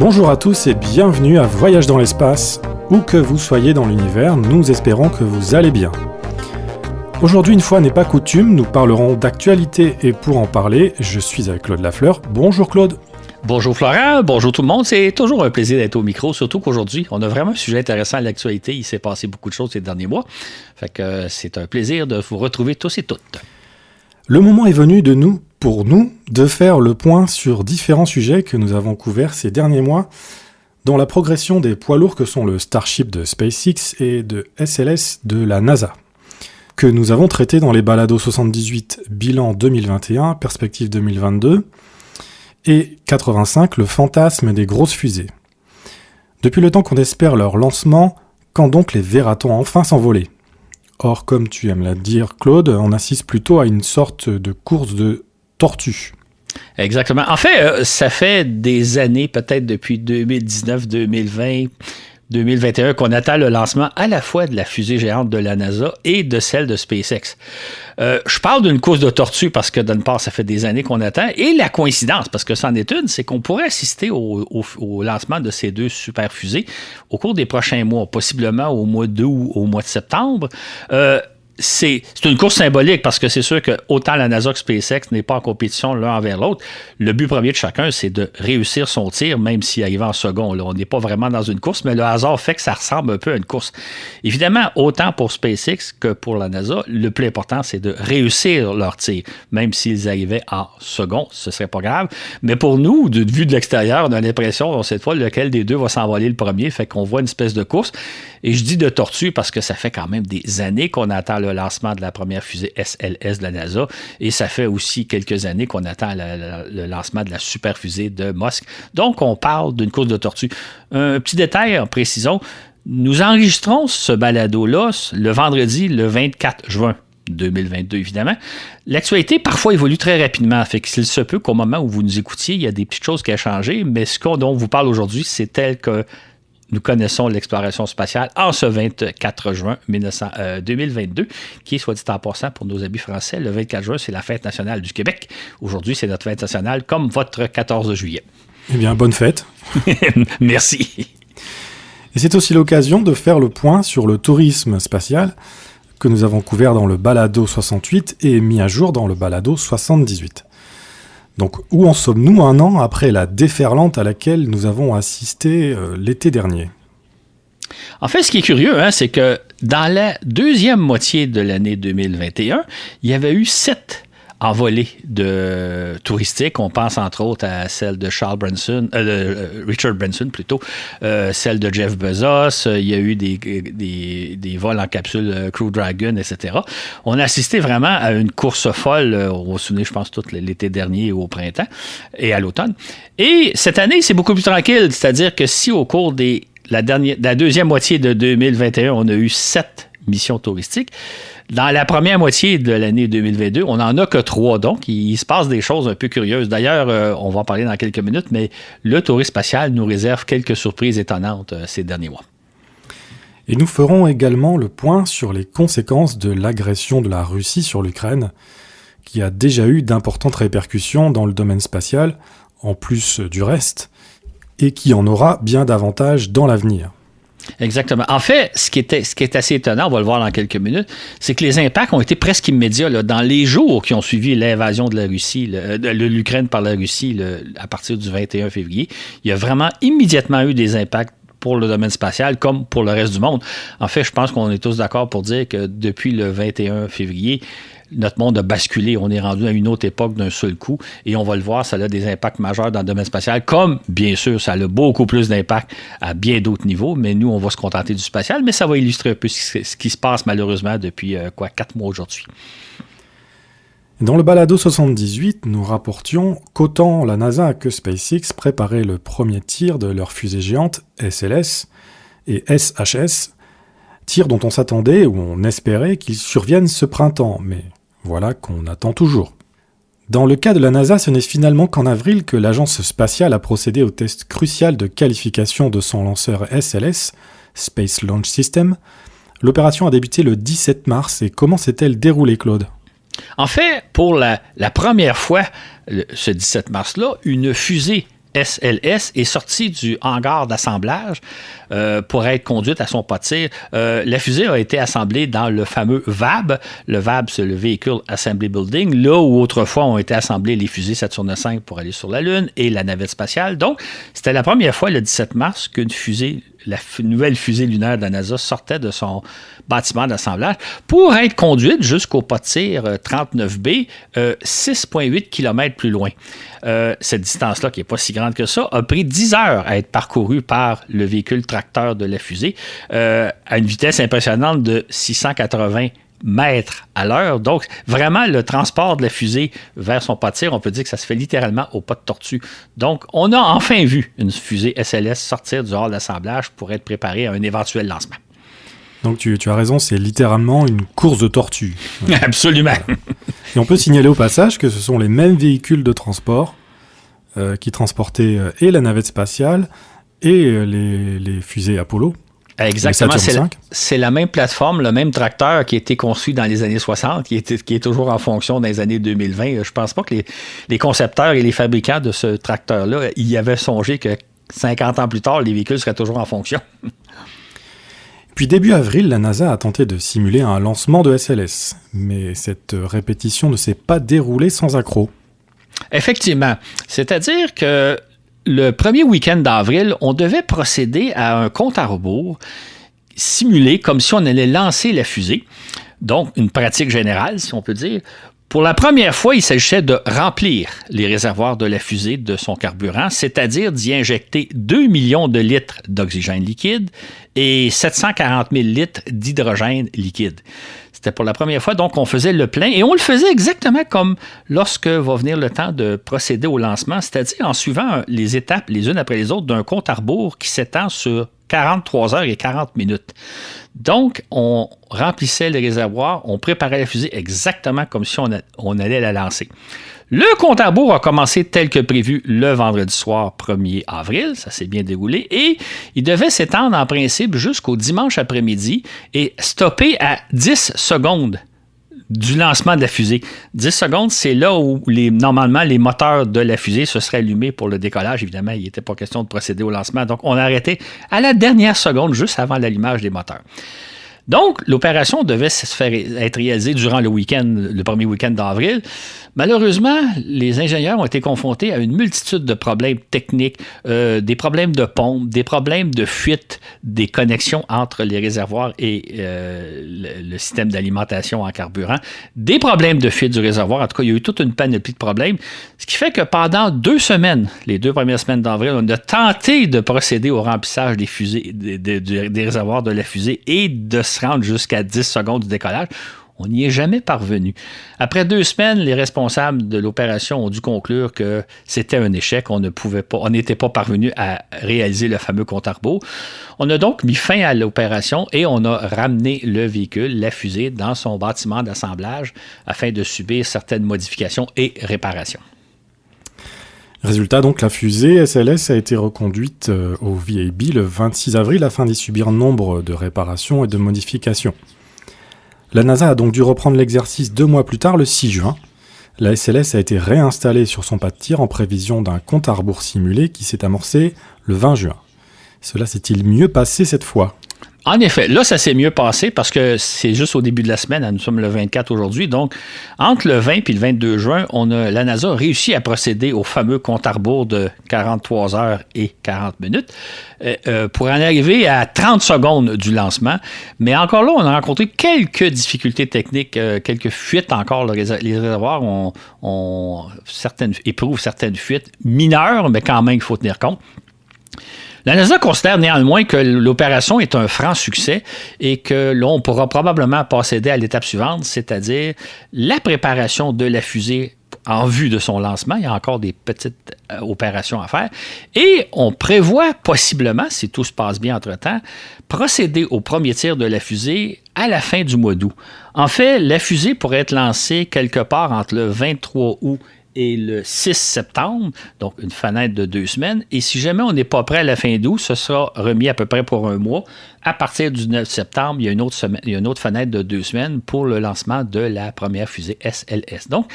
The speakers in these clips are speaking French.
Bonjour à tous et bienvenue à Voyage dans l'espace. Où que vous soyez dans l'univers, nous espérons que vous allez bien. Aujourd'hui, une fois n'est pas coutume, nous parlerons d'actualité et pour en parler, je suis avec Claude Lafleur. Bonjour Claude. Bonjour Florent, bonjour tout le monde. C'est toujours un plaisir d'être au micro, surtout qu'aujourd'hui, on a vraiment un sujet intéressant à l'actualité. Il s'est passé beaucoup de choses ces derniers mois. Fait que c'est un plaisir de vous retrouver tous et toutes. Le moment est venu pour nous, de faire le point sur différents sujets que nous avons couverts ces derniers mois dans la progression des poids lourds que sont le Starship de SpaceX et de SLS de la NASA, que nous avons traités dans les balados 78, bilan 2021, perspective 2022, et 85, le fantasme des grosses fusées. Depuis le temps qu'on espère leur lancement, quand donc les verra-t-on enfin s'envoler ? Or, comme tu aimes la dire, Claude, on assiste plutôt à une sorte de course de tortue. Exactement. En fait, ça fait des années, peut-être depuis 2019, 2020, 2021, qu'on attend le lancement à la fois de la fusée géante de la NASA et de celle de SpaceX. Je parle d'une course de tortue parce que d'une part, ça fait des années qu'on attend, et la coïncidence, parce que c'en est une, c'est qu'on pourrait assister au lancement de ces deux super fusées au cours des prochains mois, possiblement au mois d'août ou au mois de septembre. C'est une course symbolique parce que c'est sûr que autant la NASA que SpaceX n'est pas en compétition l'un envers l'autre. Le but premier de chacun, c'est de réussir son tir, même s'il arrive en second. Là, on n'est pas vraiment dans une course, mais le hasard fait que ça ressemble un peu à une course. Évidemment, autant pour SpaceX que pour la NASA, le plus important, c'est de réussir leur tir. Même s'ils arrivaient en second, ce serait pas grave. Mais pour nous, de vue de l'extérieur, on a l'impression, cette fois, lequel des deux va s'envoler le premier, fait qu'on voit une espèce de course. Et je dis de tortue parce que ça fait quand même des années qu'on attend le lancement de la première fusée SLS de la NASA et ça fait aussi quelques années qu'on attend le lancement de la super fusée de Musk. Donc, on parle d'une course de tortue. Un petit détail en précisant, nous enregistrons ce balado-là le vendredi, le 24 juin 2022, évidemment. L'actualité, parfois, évolue très rapidement. Fait que s'il se peut qu'au moment où vous nous écoutiez, il y a des petites choses qui ont changé, mais ce dont on vous parle aujourd'hui, c'est tel que nous connaissons l'exploration spatiale en ce 24 juin 2022, qui est, soit dit en passant, pour nos amis français, le 24 juin, c'est la fête nationale du Québec. Aujourd'hui, c'est notre fête nationale, comme votre 14 juillet. Eh bien, bonne fête. Merci. Et c'est aussi l'occasion de faire le point sur le tourisme spatial que nous avons couvert dans le balado 68 et mis à jour dans le balado 78. Donc, où en sommes-nous un an après la déferlante à laquelle nous avons assisté l'été dernier ? En fait, ce qui est curieux, c'est que dans la deuxième moitié de l'année 2021, il y avait eu 7 envolées touristiques. On pense entre autres à celle de Richard Branson plutôt, celle de Jeff Bezos. Il y a eu des vols en capsule Crew Dragon, etc. On a assisté vraiment à une course folle. On va se souvenir, je pense, tout l'été dernier au printemps et à l'automne. Et cette année, c'est beaucoup plus tranquille. C'est-à-dire que si au cours de la deuxième moitié de 2021, on a eu 7 missions touristiques, dans la première moitié de l'année 2022, on n'en a que 3, donc il se passe des choses un peu curieuses. D'ailleurs, on va en parler dans quelques minutes, mais le tourisme spatial nous réserve quelques surprises étonnantes ces derniers mois. Et nous ferons également le point sur les conséquences de l'agression de la Russie sur l'Ukraine, qui a déjà eu d'importantes répercussions dans le domaine spatial, en plus du reste, et qui en aura bien davantage dans l'avenir. Exactement. En fait, ce qui est assez étonnant, on va le voir dans quelques minutes, c'est que les impacts ont été presque immédiats. Là. Dans les jours qui ont suivi l'invasion de la Russie, de l'Ukraine par la Russie à partir du 21 février, il y a vraiment immédiatement eu des impacts pour le domaine spatial comme pour le reste du monde. En fait, je pense qu'on est tous d'accord pour dire que depuis le 21 février, notre monde a basculé. On est rendu à une autre époque d'un seul coup et on va le voir, ça a des impacts majeurs dans le domaine spatial, comme, bien sûr, ça a beaucoup plus d'impact à bien d'autres niveaux, mais nous, on va se contenter du spatial, mais ça va illustrer un peu ce qui se passe malheureusement depuis 4 mois aujourd'hui. Dans le balado 78, nous rapportions qu'autant la NASA que SpaceX préparaient le premier tir de leur fusée géante SLS et SHS, tir dont on s'attendait ou on espérait qu'ils surviennent ce printemps, mais voilà qu'on attend toujours. Dans le cas de la NASA, ce n'est finalement qu'en avril que l'agence spatiale a procédé au test crucial de qualification de son lanceur SLS, Space Launch System. L'opération a débuté le 17 mars et comment s'est-elle déroulée, Claude ? En fait, pour la première fois, ce 17 mars-là, une fusée SLS est sortie du hangar d'assemblage pour être conduite à son pas de tir. La fusée a été assemblée dans le fameux VAB. Le VAB, c'est le Vehicle Assembly Building, là où autrefois ont été assemblées les fusées Saturne V pour aller sur la Lune et la navette spatiale. Donc, c'était la première fois, le 17 mars, qu'une fusée, la nouvelle fusée lunaire de la NASA sortait de son bâtiment d'assemblage pour être conduite jusqu'au pas de tir 39B, 6,8 km plus loin. Cette distance-là, qui n'est pas si grande que ça, a pris 10 heures à être parcourue par le véhicule tracteur de la fusée à une vitesse impressionnante de 680 mètres à l'heure. Donc, vraiment, le transport de la fusée vers son pas de tir, on peut dire que ça se fait littéralement au pas de tortue. Donc, on a enfin vu une fusée SLS sortir du hall d'assemblage pour être préparée à un éventuel lancement. Donc, tu as raison, c'est littéralement une course de tortue. Absolument. Voilà. Et on peut signaler au passage que ce sont les mêmes véhicules de transport qui transportaient et la navette spatiale et les fusées Apollo. Exactement, c'est la même plateforme, le même tracteur qui a été conçu dans les années 60, qui est toujours en fonction dans les années 2020. Je ne pense pas que les concepteurs et les fabricants de ce tracteur-là y avaient songé que 50 ans plus tard, les véhicules seraient toujours en fonction. Puis début avril, la NASA a tenté de simuler un lancement de SLS, mais cette répétition ne s'est pas déroulée sans accroc. Effectivement, c'est-à-dire que le premier week-end d'avril, on devait procéder à un compte à rebours simulé comme si on allait lancer la fusée. Donc, une pratique générale, si on peut dire. Pour la première fois, il s'agissait de remplir les réservoirs de la fusée de son carburant, c'est-à-dire d'y injecter 2 millions de litres d'oxygène liquide et 740 000 litres d'hydrogène liquide. C'était pour la première fois, donc on faisait le plein et on le faisait exactement comme lorsque va venir le temps de procéder au lancement, c'est-à-dire en suivant les étapes les unes après les autres d'un compte à rebours qui s'étend sur 43 heures et 40 minutes. Donc, on remplissait les réservoirs, on préparait la fusée exactement comme si on allait la lancer. Le compte à rebours a commencé tel que prévu le vendredi soir 1er avril, ça s'est bien déroulé, et il devait s'étendre en principe jusqu'au dimanche après-midi et stopper à 10 secondes du lancement de la fusée. 10 secondes, c'est là où normalement les moteurs de la fusée se seraient allumés pour le décollage. Évidemment, il n'était pas question de procéder au lancement, donc on a arrêté à la dernière seconde, juste avant l'allumage des moteurs. Donc, l'opération devait être réalisée durant le premier week-end d'avril. Malheureusement, les ingénieurs ont été confrontés à une multitude de problèmes techniques, des problèmes de pompe, des problèmes de fuite des connexions entre les réservoirs et le système d'alimentation en carburant, des problèmes de fuite du réservoir. En tout cas, il y a eu toute une panoplie de problèmes, ce qui fait que pendant 2 semaines, les 2 premières semaines d'avril, on a tenté de procéder au remplissage des fusées, des réservoirs de la fusée et de se rendre jusqu'à 10 secondes du décollage. On n'y est jamais parvenu. Après 2 semaines, les responsables de l'opération ont dû conclure que c'était un échec. On n'était pas parvenu à réaliser le fameux compte à rebours. On a donc mis fin à l'opération et on a ramené le véhicule, la fusée, dans son bâtiment d'assemblage afin de subir certaines modifications et réparations. Résultat, donc, la fusée SLS a été reconduite au VAB le 26 avril afin d'y subir nombre de réparations et de modifications. La NASA a donc dû reprendre l'exercice 2 mois plus tard, le 6 juin. La SLS a été réinstallée sur son pas de tir en prévision d'un compte à rebours simulé qui s'est amorcé le 20 juin. Cela s'est-il mieux passé cette fois ? En effet, là, ça s'est mieux passé parce que c'est juste au début de la semaine. Nous sommes le 24 aujourd'hui. Donc, entre le 20 et le 22 juin, la NASA a réussi à procéder au fameux compte à rebours de 43 heures et 40 minutes pour en arriver à 30 secondes du lancement. Mais encore là, on a rencontré quelques difficultés techniques, quelques fuites encore. Les réservoirs éprouvent certaines fuites mineures, mais quand même, il faut tenir compte. La NASA considère néanmoins que l'opération est un franc succès et que l'on pourra probablement procéder à l'étape suivante, c'est-à-dire la préparation de la fusée en vue de son lancement. Il y a encore des petites opérations à faire. Et on prévoit possiblement, si tout se passe bien entre-temps, procéder au premier tir de la fusée à la fin du mois d'août. En fait, la fusée pourrait être lancée quelque part entre le 23 août et le 6 septembre, donc une fenêtre de 2 semaines. Et si jamais on n'est pas prêt à la fin d'août, ce sera remis à peu près pour 1 mois. À partir du 9 septembre, il y a une autre fenêtre de 2 semaines pour le lancement de la première fusée SLS. Donc,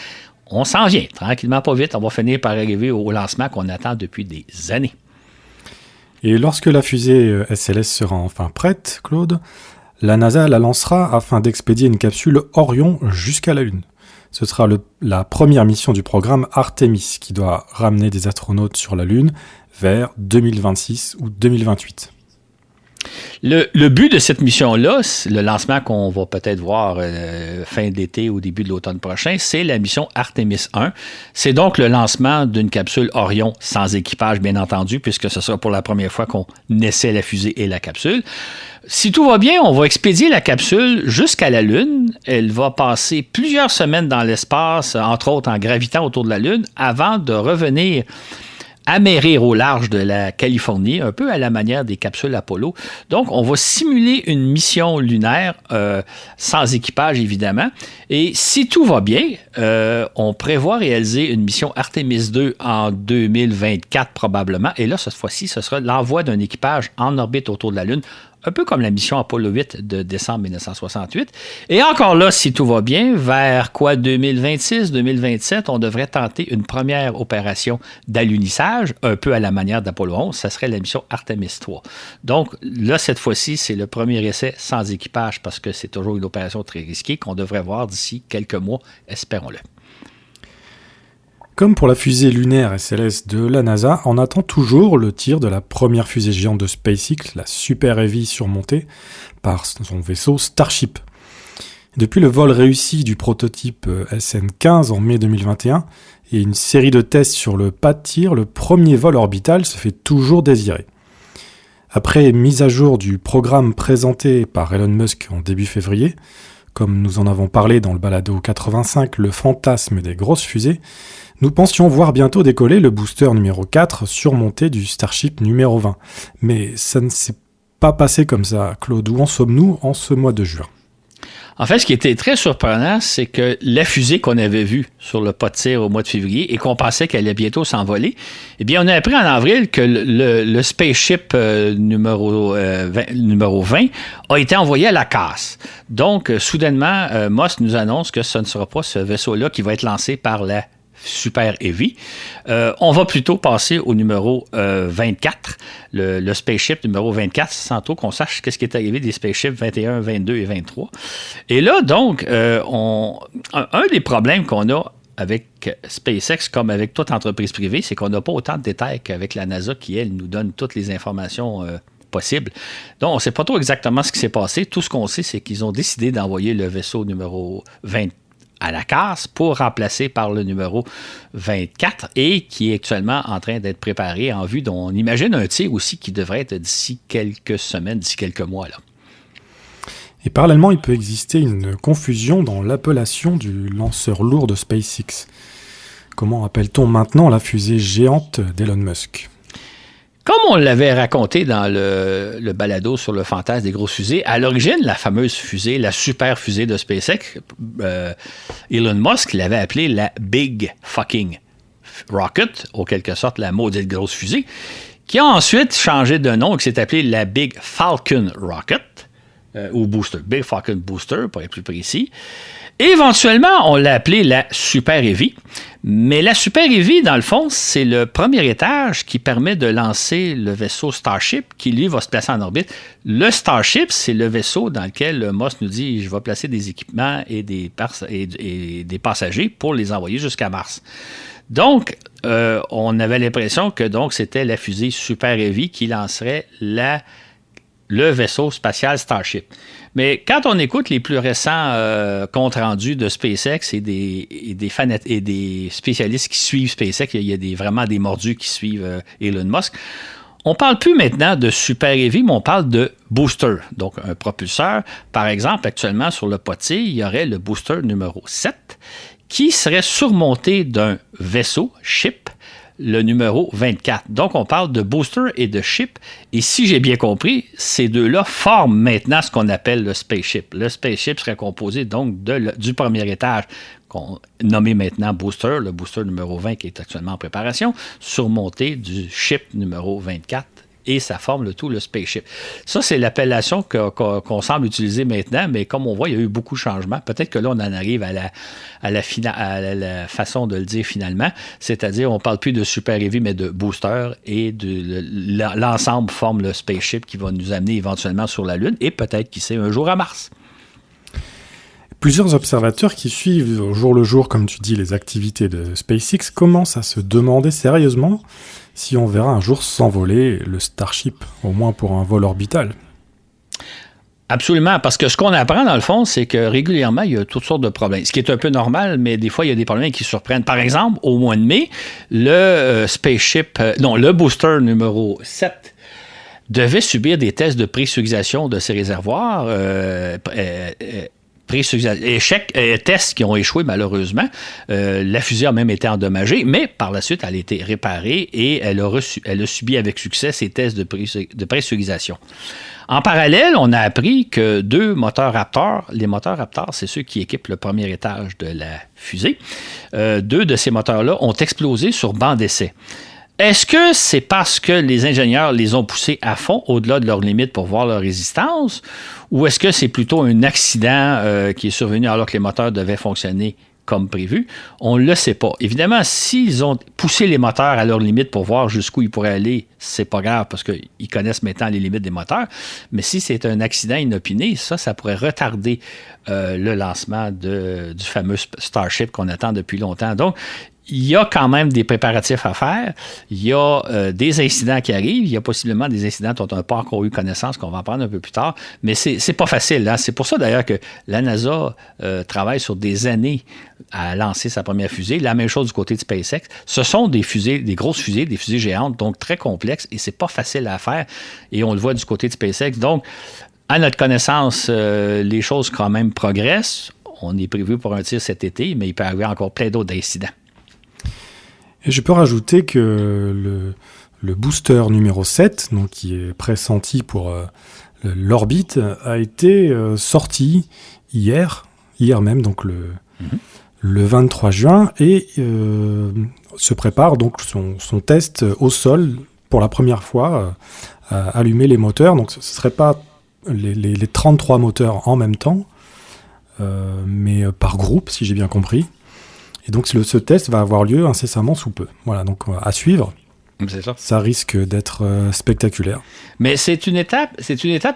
on s'en vient. Tranquillement, pas vite, on va finir par arriver au lancement qu'on attend depuis des années. Et lorsque la fusée SLS sera enfin prête, Claude, la NASA la lancera afin d'expédier une capsule Orion jusqu'à la Lune. Ce sera la première mission du programme Artemis qui doit ramener des astronautes sur la Lune vers 2026 ou 2028. Le but de cette mission-là, le lancement qu'on va peut-être voir fin d'été ou début de l'automne prochain, c'est la mission Artemis 1. C'est donc le lancement d'une capsule Orion sans équipage, bien entendu, puisque ce sera pour la première fois qu'on essaie la fusée et la capsule. Si tout va bien, on va expédier la capsule jusqu'à la Lune. Elle va passer plusieurs semaines dans l'espace, entre autres en gravitant autour de la Lune, avant de revenir amérir au large de la Californie, un peu à la manière des capsules Apollo. Donc, on va simuler une mission lunaire sans équipage, évidemment. Et si tout va bien, on prévoit réaliser une mission Artemis 2 en 2024 probablement. Et là, cette fois-ci, ce sera l'envoi d'un équipage en orbite autour de la Lune, un peu comme la mission Apollo 8 de décembre 1968. Et encore là, si tout va bien, vers 2026, 2027, on devrait tenter une première opération d'alunissage, un peu à la manière d'Apollo 11. Ça serait la mission Artemis 3. Donc là, cette fois-ci, c'est le premier essai sans équipage parce que c'est toujours une opération très risquée qu'on devrait voir d'ici quelques mois, espérons-le. Comme pour la fusée lunaire SLS de la NASA, on attend toujours le tir de la première fusée géante de SpaceX, la Super Heavy surmontée par son vaisseau Starship. Depuis le vol réussi du prototype SN15 en mai 2021 et une série de tests sur le pas de tir, le premier vol orbital se fait toujours désirer. Après mise à jour du programme présenté par Elon Musk en début février, comme nous en avons parlé dans le balado 85, le fantasme des grosses fusées, nous pensions voir bientôt décoller le booster numéro 4 surmonté du Starship numéro 20. Mais ça ne s'est pas passé comme ça, Claude. Où en sommes-nous en ce mois de juin? En fait, ce qui était très surprenant, c'est que la fusée qu'on avait vue sur le pas de tir au mois de février et qu'on pensait qu'elle allait bientôt s'envoler, eh bien, on a appris en avril que le spaceship numéro 20 a été envoyé à la casse. Donc, soudainement, Musk nous annonce que ce ne sera pas ce vaisseau-là qui va être lancé par la Super Heavy. On va plutôt passer au numéro 24, le spaceship numéro 24, sans trop qu'on sache qu'est-ce qui est arrivé des spaceships 21, 22 et 23. Et là, donc, un des problèmes qu'on a avec SpaceX, comme avec toute entreprise privée, c'est qu'on n'a pas autant de détails qu'avec la NASA qui, elle, nous donne toutes les informations possibles. Donc, on ne sait pas trop exactement ce qui s'est passé. Tout ce qu'on sait, c'est qu'ils ont décidé d'envoyer le vaisseau numéro 20 à la casse pour remplacer par le numéro 24 et qui est actuellement en train d'être préparé en vue dont on imagine un tir aussi qui devrait être d'ici quelques semaines, d'ici quelques mois. Là. Et parallèlement, il peut exister une confusion dans l'appellation du lanceur lourd de SpaceX. Comment appelle-t-on maintenant la fusée géante d'Elon Musk ? Comme on l'avait raconté dans le balado sur le fantasme des grosses fusées, à l'origine, la fameuse fusée, la super fusée de SpaceX, Elon Musk l'avait appelée la Big Fucking Rocket, ou quelque sorte la maudite grosse fusée, qui a ensuite changé de nom et qui s'est appelée la Big Falcon Rocket, ou Booster, Big Falcon Booster, pour être plus précis. Et éventuellement, on l'a appelée la Super Heavy. Mais la Super Heavy, dans le fond, c'est le premier étage qui permet de lancer le vaisseau Starship qui, lui, va se placer en orbite. Le Starship, c'est le vaisseau dans lequel Musk nous dit « Je vais placer des équipements et des passagers pour les envoyer jusqu'à Mars ». Donc, on avait l'impression que donc c'était la fusée Super Heavy qui lancerait le vaisseau spatial Starship. Mais quand on écoute les plus récents comptes rendus de SpaceX et des spécialistes qui suivent SpaceX, il y a vraiment des mordus qui suivent Elon Musk, on ne parle plus maintenant de Super Heavy, mais on parle de booster, donc un propulseur. Par exemple, actuellement sur le potier, il y aurait le booster numéro 7 qui serait surmonté d'un vaisseau, ship, le numéro 24. Donc, on parle de booster et de ship. Et si j'ai bien compris, ces deux-là forment maintenant ce qu'on appelle le spaceship. Le spaceship serait composé donc du premier étage, qu'on nommé maintenant booster, le booster numéro 20 qui est actuellement en préparation, surmonté du ship numéro 24 et ça forme le tout le spaceship. Ça, c'est l'appellation qu'on semble utiliser maintenant, mais comme on voit, il y a eu beaucoup de changements. Peut-être que là, on en arrive à la façon de le dire finalement, c'est-à-dire on ne parle plus de Super Heavy, mais de booster, et l'ensemble forme le spaceship qui va nous amener éventuellement sur la Lune, et peut-être, qui sait, un jour à Mars. Plusieurs observateurs qui suivent au jour le jour, comme tu dis, les activités de SpaceX commencent à se demander sérieusement si on verra un jour s'envoler le Starship, au moins pour un vol orbital. Absolument, parce que ce qu'on apprend dans le fond, c'est que régulièrement, il y a toutes sortes de problèmes. Ce qui est un peu normal, mais des fois, il y a des problèmes qui surprennent. Par exemple, au mois de mai, le booster numéro 7 devait subir des tests de pressurisation de ses réservoirs. Tests qui ont échoué malheureusement. La fusée a même été endommagée, mais par la suite, elle a été réparée et elle a subi avec succès ces tests de pressurisation. En parallèle, on a appris que 2 moteurs Raptor, les moteurs Raptor, c'est ceux qui équipent le premier étage de la fusée, 2 de ces moteurs-là ont explosé sur banc d'essai. Est-ce que c'est parce que les ingénieurs les ont poussés à fond, au-delà de leurs limites pour voir leur résistance, ou est-ce que c'est plutôt un accident qui est survenu alors que les moteurs devaient fonctionner comme prévu? On ne le sait pas. Évidemment, s'ils ont poussé les moteurs à leurs limites pour voir jusqu'où ils pourraient aller, c'est pas grave parce qu'ils connaissent maintenant les limites des moteurs. Mais si c'est un accident inopiné, ça pourrait retarder le lancement du fameux Starship qu'on attend depuis longtemps. Donc, il y a quand même des préparatifs à faire. Il y a des incidents qui arrivent. Il y a possiblement des incidents dont on n'a pas encore eu connaissance, qu'on va en prendre un peu plus tard. Mais c'est pas facile. Hein? C'est pour ça, d'ailleurs, que la NASA travaille sur des années à lancer sa première fusée. La même chose du côté de SpaceX. Ce sont des fusées, des grosses fusées, des fusées géantes, donc très complexes, et c'est pas facile à faire. Et on le voit du côté de SpaceX. Donc, à notre connaissance, les choses quand même progressent. On est prévu pour un tir cet été, mais il peut y avoir encore plein d'autres incidents. Et je peux rajouter que le booster numéro 7, donc qui est pressenti pour l'orbite, a été sorti hier même, donc le 23 juin, et se prépare donc son test au sol pour la première fois à allumer les moteurs. Donc ce ne serait pas les 33 moteurs en même temps, mais par groupe, si j'ai bien compris. Et donc ce test va avoir lieu incessamment sous peu. Voilà, donc à suivre. C'est ça. Ça risque d'être spectaculaire. Mais c'est une étape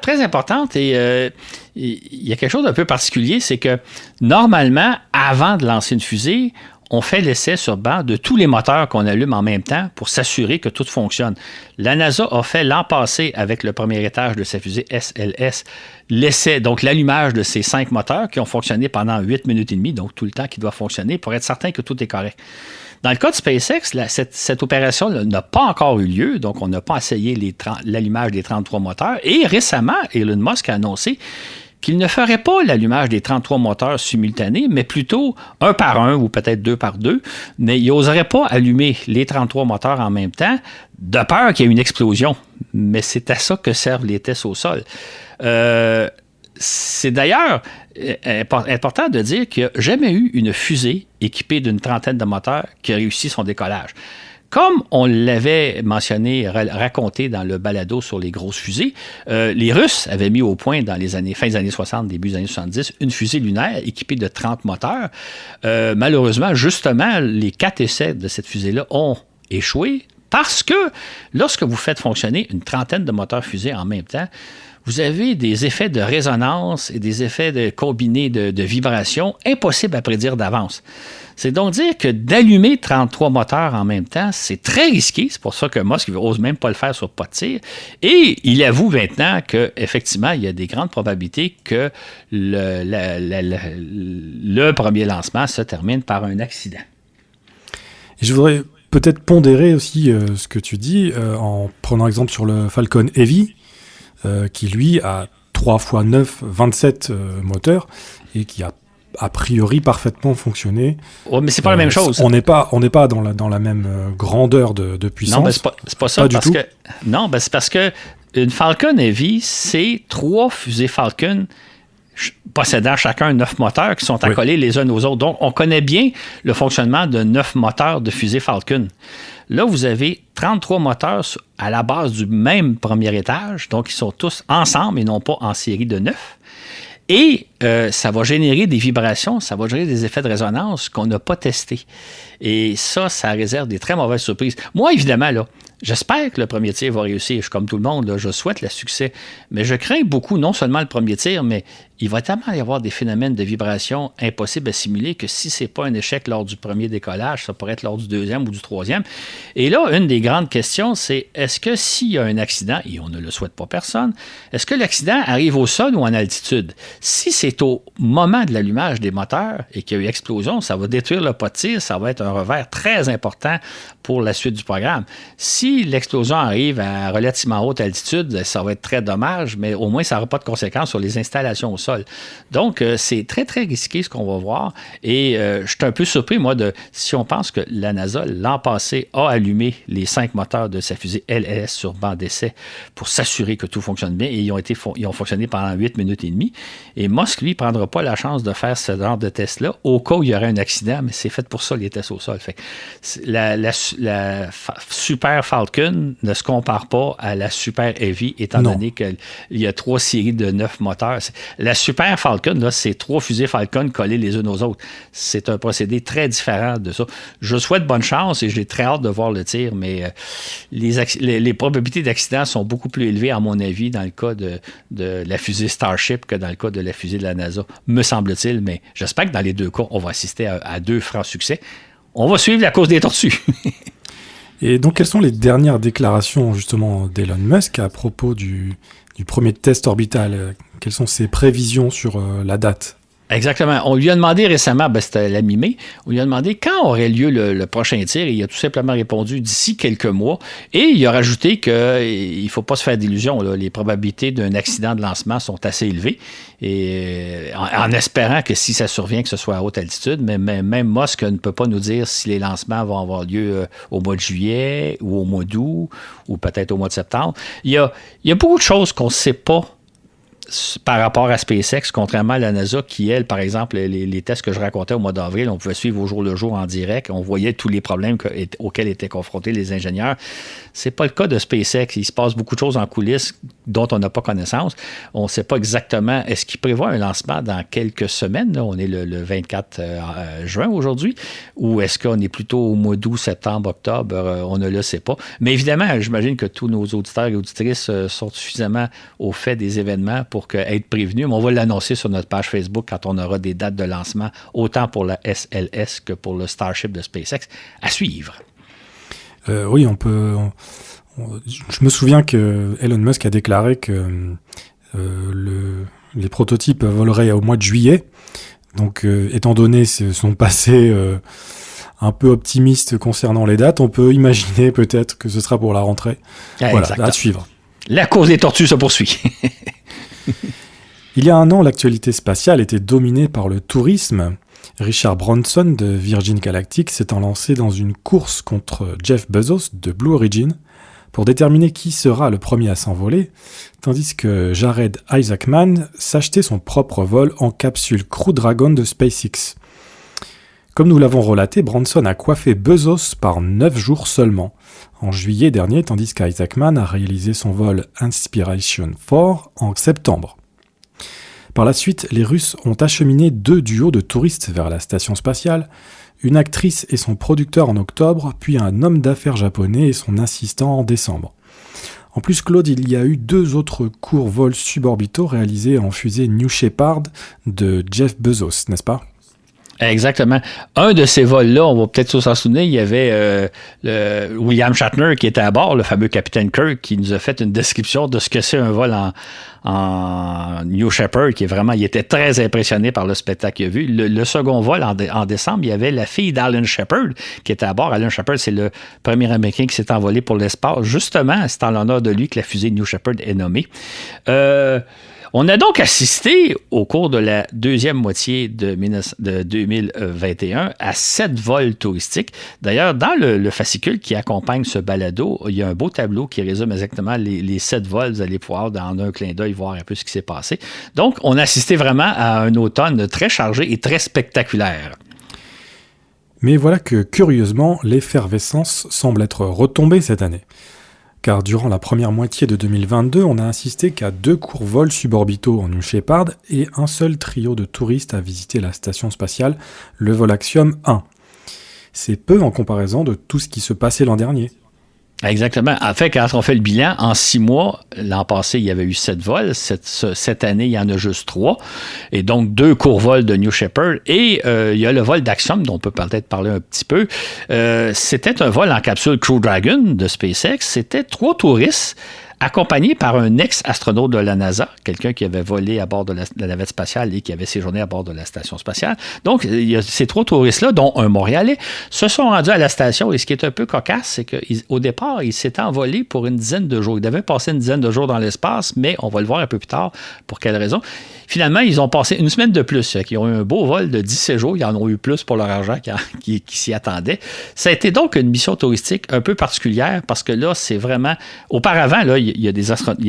très importante et il y a quelque chose d'un peu particulier, c'est que normalement, avant de lancer une fusée, on fait l'essai sur banc de tous les moteurs qu'on allume en même temps pour s'assurer que tout fonctionne. La NASA a fait l'an passé, avec le premier étage de sa fusée SLS, l'essai, donc l'allumage de ces 5 moteurs qui ont fonctionné pendant 8 minutes et demie, donc tout le temps qui doit fonctionner pour être certain que tout est correct. Dans le cas de SpaceX, cette opération n'a pas encore eu lieu, donc on n'a pas essayé l'allumage des 33 moteurs. Et récemment, Elon Musk a annoncé qu'il ne ferait pas l'allumage des 33 moteurs simultanés, mais plutôt un par un ou peut-être 2 par 2. Mais il n'oserait pas allumer les 33 moteurs en même temps, de peur qu'il y ait une explosion. Mais c'est à ça que servent les tests au sol. C'est d'ailleurs important de dire qu'il n'y a jamais eu une fusée équipée d'une trentaine de moteurs qui a réussi son décollage. Comme on l'avait mentionné, raconté dans le balado sur les grosses fusées, les Russes avaient mis au point dans fin des années 60, début des années 70, une fusée lunaire équipée de 30 moteurs. Malheureusement, justement, les 4 essais de cette fusée-là ont échoué parce que lorsque vous faites fonctionner une trentaine de moteurs fusées en même temps, vous avez des effets de résonance et des effets combinés de vibrations impossibles à prédire d'avance. C'est donc dire que d'allumer 33 moteurs en même temps, c'est très risqué. C'est pour ça que Musk n'ose même pas le faire sur pas de tir. Et il avoue maintenant qu'effectivement, il y a des grandes probabilités que le premier lancement se termine par un accident. Et je voudrais peut-être pondérer aussi ce que tu dis en prenant exemple sur le Falcon Heavy, qui lui a 3 x 9, 27 moteurs et qui a priori parfaitement fonctionné. Oh, mais c'est pas la même chose. On n'est pas dans la même grandeur de puissance. Non, ben c'est pas ça. Pas du tout. C'est parce que une Falcon Heavy, c'est 3 fusées Falcon possédant chacun 9 moteurs qui sont accolés les uns aux autres. Donc, on connaît bien le fonctionnement de 9 moteurs de fusée Falcon. Là, vous avez 33 moteurs à la base du même premier étage, donc ils sont tous ensemble et non pas en série de 9. Et ça va générer des vibrations, ça va générer des effets de résonance qu'on n'a pas testés. Et ça réserve des très mauvaises surprises. Moi, évidemment, là, j'espère que le premier tir va réussir. Je suis comme tout le monde, là, je souhaite le succès. Mais je crains beaucoup, non seulement le premier tir, mais il va tellement y avoir des phénomènes de vibration impossibles à simuler que si ce n'est pas un échec lors du premier décollage, ça pourrait être lors du deuxième ou du troisième. Et là, une des grandes questions, c'est est-ce que s'il y a un accident, et on ne le souhaite pas personne, est-ce que l'accident arrive au sol ou en altitude? Si c'est au moment de l'allumage des moteurs et qu'il y a eu explosion, ça va détruire le pot de tir, ça va être un revers très important pour la suite du programme. Si l'explosion arrive à relativement haute altitude, ça va être très dommage, mais au moins, ça n'aura pas de conséquences sur les installations au sol. Donc, c'est très, très risqué ce qu'on va voir. Et je suis un peu surpris, moi, si on pense que la NASA, l'an passé, a allumé les 5 moteurs de sa fusée LLS sur banc d'essai pour s'assurer que tout fonctionne bien. Et ils ont fonctionné pendant 8 minutes et demie. Et Musk, lui, ne prendra pas la chance de faire ce genre de test-là au cas où il y aurait un accident, mais c'est fait pour ça, les tests au sol. Fait que la Super Falcon ne se compare pas à la Super Heavy, étant donné qu'il y a 3 séries de 9 moteurs. La Super Falcon, là, c'est 3 fusées Falcon collées les unes aux autres. C'est un procédé très différent de ça. Je souhaite bonne chance et j'ai très hâte de voir le tir, mais les probabilités d'accident sont beaucoup plus élevées, à mon avis, dans le cas de la fusée Starship que dans le cas de la fusée de la NASA, me semble-t-il, mais j'espère que dans les deux cas, on va assister à 2 francs succès. On va suivre la course des tortues. Et donc, quelles sont les dernières déclarations, justement, d'Elon Musk à propos du premier test orbital? Quelles sont ses prévisions sur la date? Exactement. On lui a demandé récemment, c'était la mi-mai, on lui a demandé quand aurait lieu le prochain tir et il a tout simplement répondu d'ici quelques mois. Et il a rajouté qu'il ne faut pas se faire d'illusions. Les probabilités d'un accident de lancement sont assez élevées. Et en espérant que si ça survient, que ce soit à haute altitude, mais même Musk ne peut pas nous dire si les lancements vont avoir lieu au mois de juillet ou au mois d'août ou peut-être au mois de septembre. Il y a beaucoup de choses qu'on ne sait pas par rapport à SpaceX, contrairement à la NASA, qui, elle, par exemple, les tests que je racontais au mois d'avril, on pouvait suivre au jour le jour en direct. On voyait tous les problèmes auxquels étaient confrontés les ingénieurs. C'est pas le cas de SpaceX. Il se passe beaucoup de choses en coulisses dont on n'a pas connaissance. On ne sait pas exactement, est-ce qu'il prévoit un lancement dans quelques semaines? Là, on est le 24 juin aujourd'hui. Ou est-ce qu'on est plutôt au mois d'août, septembre, octobre? On ne le sait pas. Mais évidemment, j'imagine que tous nos auditeurs et auditrices sont suffisamment au fait des événements pour être prévenus. Mais on va l'annoncer sur notre page Facebook quand on aura des dates de lancement, autant pour la SLS que pour le Starship de SpaceX. À suivre. Oui, on peut... Je me souviens que Elon Musk a déclaré que les prototypes voleraient au mois de juillet. Donc, étant donné son passé un peu optimiste concernant les dates, on peut imaginer peut-être que ce sera pour la rentrée. Voilà, exactement. À suivre. La course des tortues se poursuit. Il y a un an, l'actualité spatiale était dominée par le tourisme. Richard Branson de Virgin Galactic s'étant lancé dans une course contre Jeff Bezos de Blue Origin pour déterminer qui sera le premier à s'envoler, tandis que Jared Isaacman s'achetait son propre vol en capsule Crew Dragon de SpaceX. Comme nous l'avons relaté, Branson a coiffé Bezos par 9 jours seulement, en juillet dernier, tandis qu'Isaacman a réalisé son vol Inspiration 4 en septembre. Par la suite, les Russes ont acheminé 2 duos de touristes vers la station spatiale, une actrice et son producteur en octobre, puis un homme d'affaires japonais et son assistant en décembre. En plus, Claude, il y a eu 2 autres courts vols suborbitaux réalisés en fusée New Shepard de Jeff Bezos, n'est-ce pas? Exactement. Un de ces vols-là, on va peut-être s'en souvenir, il y avait William Shatner qui était à bord, le fameux capitaine Kirk, qui nous a fait une description de ce que c'est un vol en New Shepard, il était très impressionné par le spectacle qu'il a vu. Le second vol, en décembre, il y avait la fille d'Alan Shepard qui était à bord. Alan Shepard, c'est le premier Américain qui s'est envolé pour l'espace. Justement, c'est en l'honneur de lui que la fusée New Shepard est nommée. On a donc assisté au cours de la deuxième moitié de 2021 à 7 vols touristiques. D'ailleurs, dans le fascicule qui accompagne ce balado, il y a un beau tableau qui résume exactement les 7 vols. Vous allez pouvoir, dans un clin d'œil, voir un peu ce qui s'est passé. Donc, on a assisté vraiment à un automne très chargé et très spectaculaire. Mais voilà que, curieusement, l'effervescence semble être retombée cette année. Car durant la première moitié de 2022, on a assisté qu'à 2 courts vols suborbitaux en New Shepard et un seul trio de touristes à visiter la station spatiale, le vol Axiom 1. C'est peu en comparaison de tout ce qui se passait l'an dernier. Exactement. En fait, quand on fait le bilan, en 6 mois, l'an passé, il y avait eu 7 vols. Cette année, il y en a juste 3. Et donc, 2 courts vols de New Shepard. Et il y a le vol d'Axiom, dont on peut peut-être parler un petit peu. C'était un vol en capsule Crew Dragon de SpaceX. C'était 3 touristes accompagné par un ex-astronaute de la NASA, quelqu'un qui avait volé à bord de la navette spatiale et qui avait séjourné à bord de la station spatiale. Donc, il y a ces 3 touristes-là, dont un Montréalais, se sont rendus à la station. Et ce qui est un peu cocasse, c'est qu'au départ, ils s'étaient envolés pour une dizaine de jours. Ils devaient passer une dizaine de jours dans l'espace, mais on va le voir un peu plus tard. Pour quelle raison? Finalement, ils ont passé une semaine de plus. Ils ont eu un beau vol de 17 jours. Ils en ont eu plus pour leur argent qui s'y attendaient. Ça a été donc une mission touristique un peu particulière parce que là, c'est vraiment... Auparavant, là, il y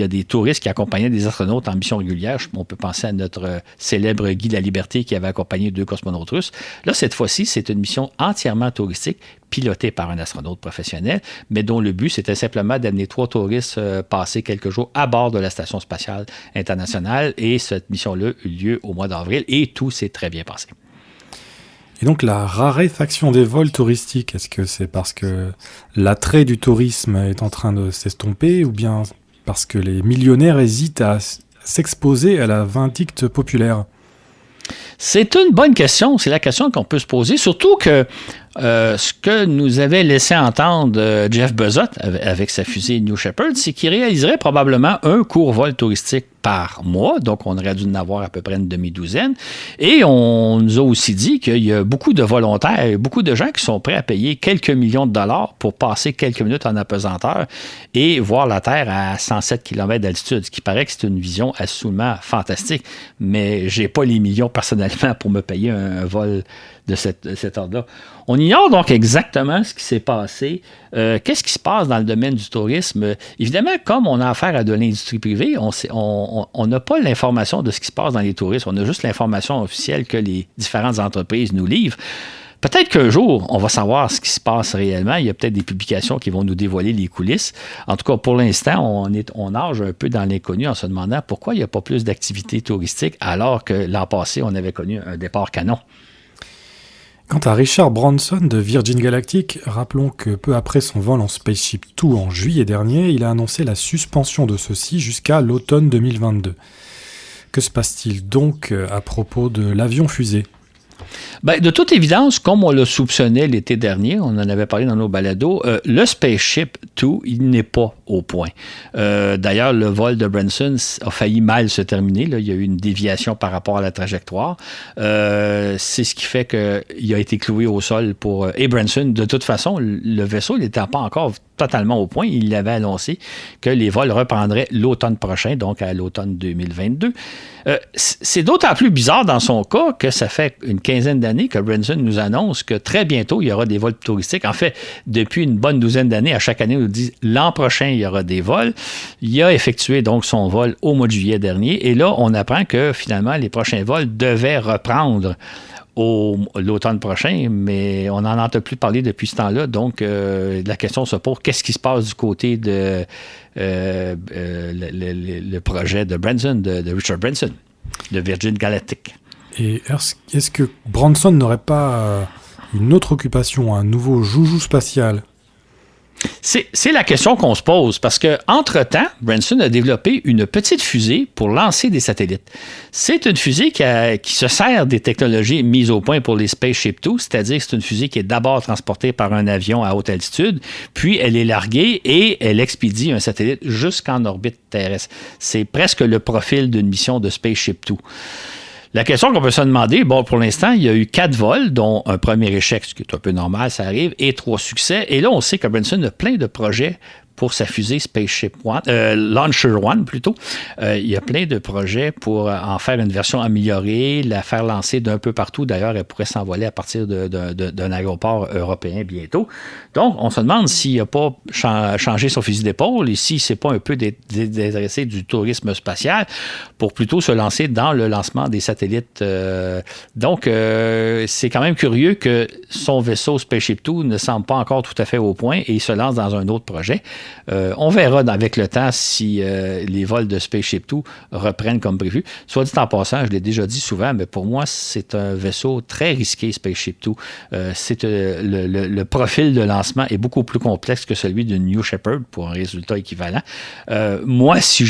a des touristes qui accompagnaient des astronautes en mission régulière. On peut penser à notre célèbre Guy Laliberté qui avait accompagné 2 cosmonautes russes. Là, cette fois-ci, c'est une mission entièrement touristique pilotée par un astronaute professionnel, mais dont le but, c'était simplement d'amener 3 touristes passer quelques jours à bord de la Station spatiale internationale. Et cette mission-là eut lieu au mois d'avril et tout s'est très bien passé. Et donc la raréfaction des vols touristiques, est-ce que c'est parce que l'attrait du tourisme est en train de s'estomper ou bien parce que les millionnaires hésitent à s'exposer à la vindicte populaire? C'est une bonne question. C'est la question qu'on peut se poser, surtout que ce que nous avait laissé entendre Jeff Bezos avec sa fusée New Shepard, c'est qu'il réaliserait probablement un court vol touristique par mois. Donc, on aurait dû en avoir à peu près une demi-douzaine. Et on nous a aussi dit qu'il y a beaucoup de volontaires et beaucoup de gens qui sont prêts à payer quelques millions de dollars pour passer quelques minutes en apesanteur et voir la Terre à 107 km d'altitude, ce qui paraît que c'est une vision absolument fantastique. Mais j'ai pas les millions personnellement pour me payer un vol de cet ordre-là. On ignore donc exactement ce qui s'est passé. Qu'est-ce qui se passe dans le domaine du tourisme? Évidemment, comme on a affaire à de l'industrie privée, on n'a pas l'information de ce qui se passe dans les touristes. On a juste l'information officielle que les différentes entreprises nous livrent. Peut-être qu'un jour, on va savoir ce qui se passe réellement. Il y a peut-être des publications qui vont nous dévoiler les coulisses. En tout cas, pour l'instant, on nage un peu dans l'inconnu en se demandant pourquoi il n'y a pas plus d'activités touristiques alors que l'an passé, on avait connu un départ canon. Quant à Richard Branson de Virgin Galactic, rappelons que peu après son vol en Spaceship Two en juillet dernier, il a annoncé la suspension de ceux-ci jusqu'à l'automne 2022. Que se passe-t-il donc à propos de l'avion-fusée ? Bien, de toute évidence, comme on le soupçonnait l'été dernier, on en avait parlé dans nos balados, le Spaceship Two, il n'est pas au point. D'ailleurs, le vol de Branson a failli mal se terminer. Là. Il y a eu une déviation par rapport à la trajectoire. C'est ce qui fait qu'il a été cloué au sol pour... Et Branson, de toute façon, le vaisseau n'était pas encore totalement au point. Il avait annoncé que les vols reprendraient l'automne prochain, donc à l'automne 2022. C'est d'autant plus bizarre dans son cas que ça fait une quinzaine d'années que Branson nous annonce que très bientôt, il y aura des vols touristiques. En fait, depuis une bonne douzaine d'années, à chaque année, on nous dit l'an prochain, il y aura des vols. Il a effectué donc son vol au mois de juillet dernier. Et là, on apprend que finalement, les prochains vols devaient reprendre l'automne prochain, mais on n'en entend plus parler depuis ce temps-là. Donc, la question se pose, qu'est-ce qui se passe du côté de le projet de Branson, de Richard Branson, de Virgin Galactic? Et est-ce que Branson n'aurait pas une autre occupation, un nouveau joujou spatial? C'est la question qu'on se pose, parce qu'entre-temps, Branson a développé une petite fusée pour lancer des satellites. C'est une fusée qui se sert des technologies mises au point pour les Spaceship Two, c'est-à-dire que c'est une fusée qui est d'abord transportée par un avion à haute altitude, puis elle est larguée et elle expédie un satellite jusqu'en orbite terrestre. C'est presque le profil d'une mission de Spaceship Two. La question qu'on peut se demander, bon, pour l'instant, il y a eu 4 vols, dont un premier échec, ce qui est un peu normal, ça arrive, et 3 succès. Et là, on sait que Branson a plein de projets pour sa fusée Launcher One plutôt. Il y a plein de projets pour en faire une version améliorée, la faire lancer d'un peu partout. D'ailleurs, elle pourrait s'envoler à partir d'un aéroport européen bientôt. Donc, on se demande s'il n'a pas changé son fusil d'épaule et si c'est pas un peu désintéressé du tourisme spatial pour plutôt se lancer dans le lancement des satellites. Donc, c'est quand même curieux que son vaisseau Spaceship Two ne semble pas encore tout à fait au point et il se lance dans un autre projet. On verra avec le temps si les vols de Spaceship Two reprennent comme prévu. Soit dit en passant, je l'ai déjà dit souvent, mais pour moi, c'est un vaisseau très risqué, Spaceship Two. Le profil de lancement est beaucoup plus complexe que celui d'une New Shepard pour un résultat équivalent. Moi, si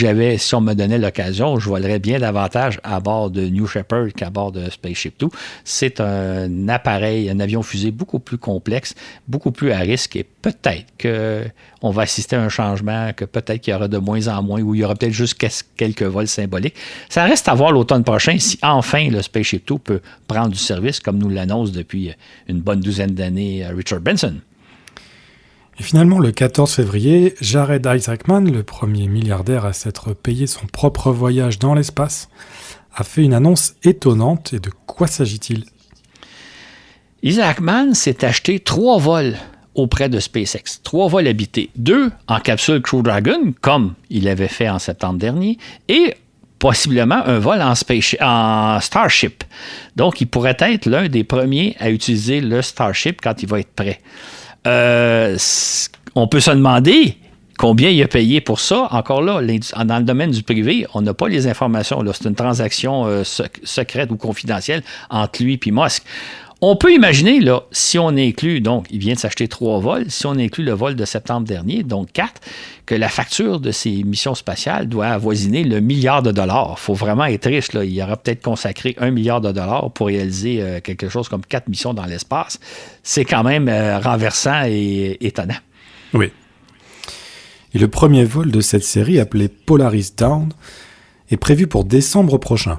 on me donnait l'occasion, je volerais bien davantage à bord de New Shepard qu'à bord de Spaceship Two. C'est un appareil, un avion-fusée beaucoup plus complexe, beaucoup plus à risque et peut-être qu'on va assister à un changement, que peut-être qu'il y aura de moins en moins ou il y aura peut-être juste quelques vols symboliques. Ça reste à voir l'automne prochain si enfin le Spaceship Two peut prendre du service comme nous l'annonce depuis une bonne douzaine d'années Richard Benson. Et finalement, le 14 février, Jared Isaacman, le premier milliardaire à s'être payé son propre voyage dans l'espace, a fait une annonce étonnante. Et de quoi s'agit-il? Isaacman s'est acheté 3 vols auprès de SpaceX. 3 vols habités. 2 en capsule Crew Dragon, comme il avait fait en septembre dernier, et possiblement un vol en Starship. Donc, il pourrait être l'un des premiers à utiliser le Starship quand il va être prêt. On peut se demander combien il a payé pour ça. Encore là, dans le domaine du privé, on n'a pas les informations. Là, c'est une transaction secrète ou confidentielle entre lui et Musk. On peut imaginer, là, si on inclut, donc, il vient de s'acheter 3 vols, si on inclut le vol de septembre dernier, donc 4, que la facture de ces missions spatiales doit avoisiner le $1 milliard. Il faut vraiment être riche, là. Il aura peut-être consacré $1 milliard pour réaliser quelque chose comme 4 missions dans l'espace. C'est quand même renversant et étonnant. Oui. Et le premier vol de cette série, appelé Polaris Dawn, est prévu pour décembre prochain.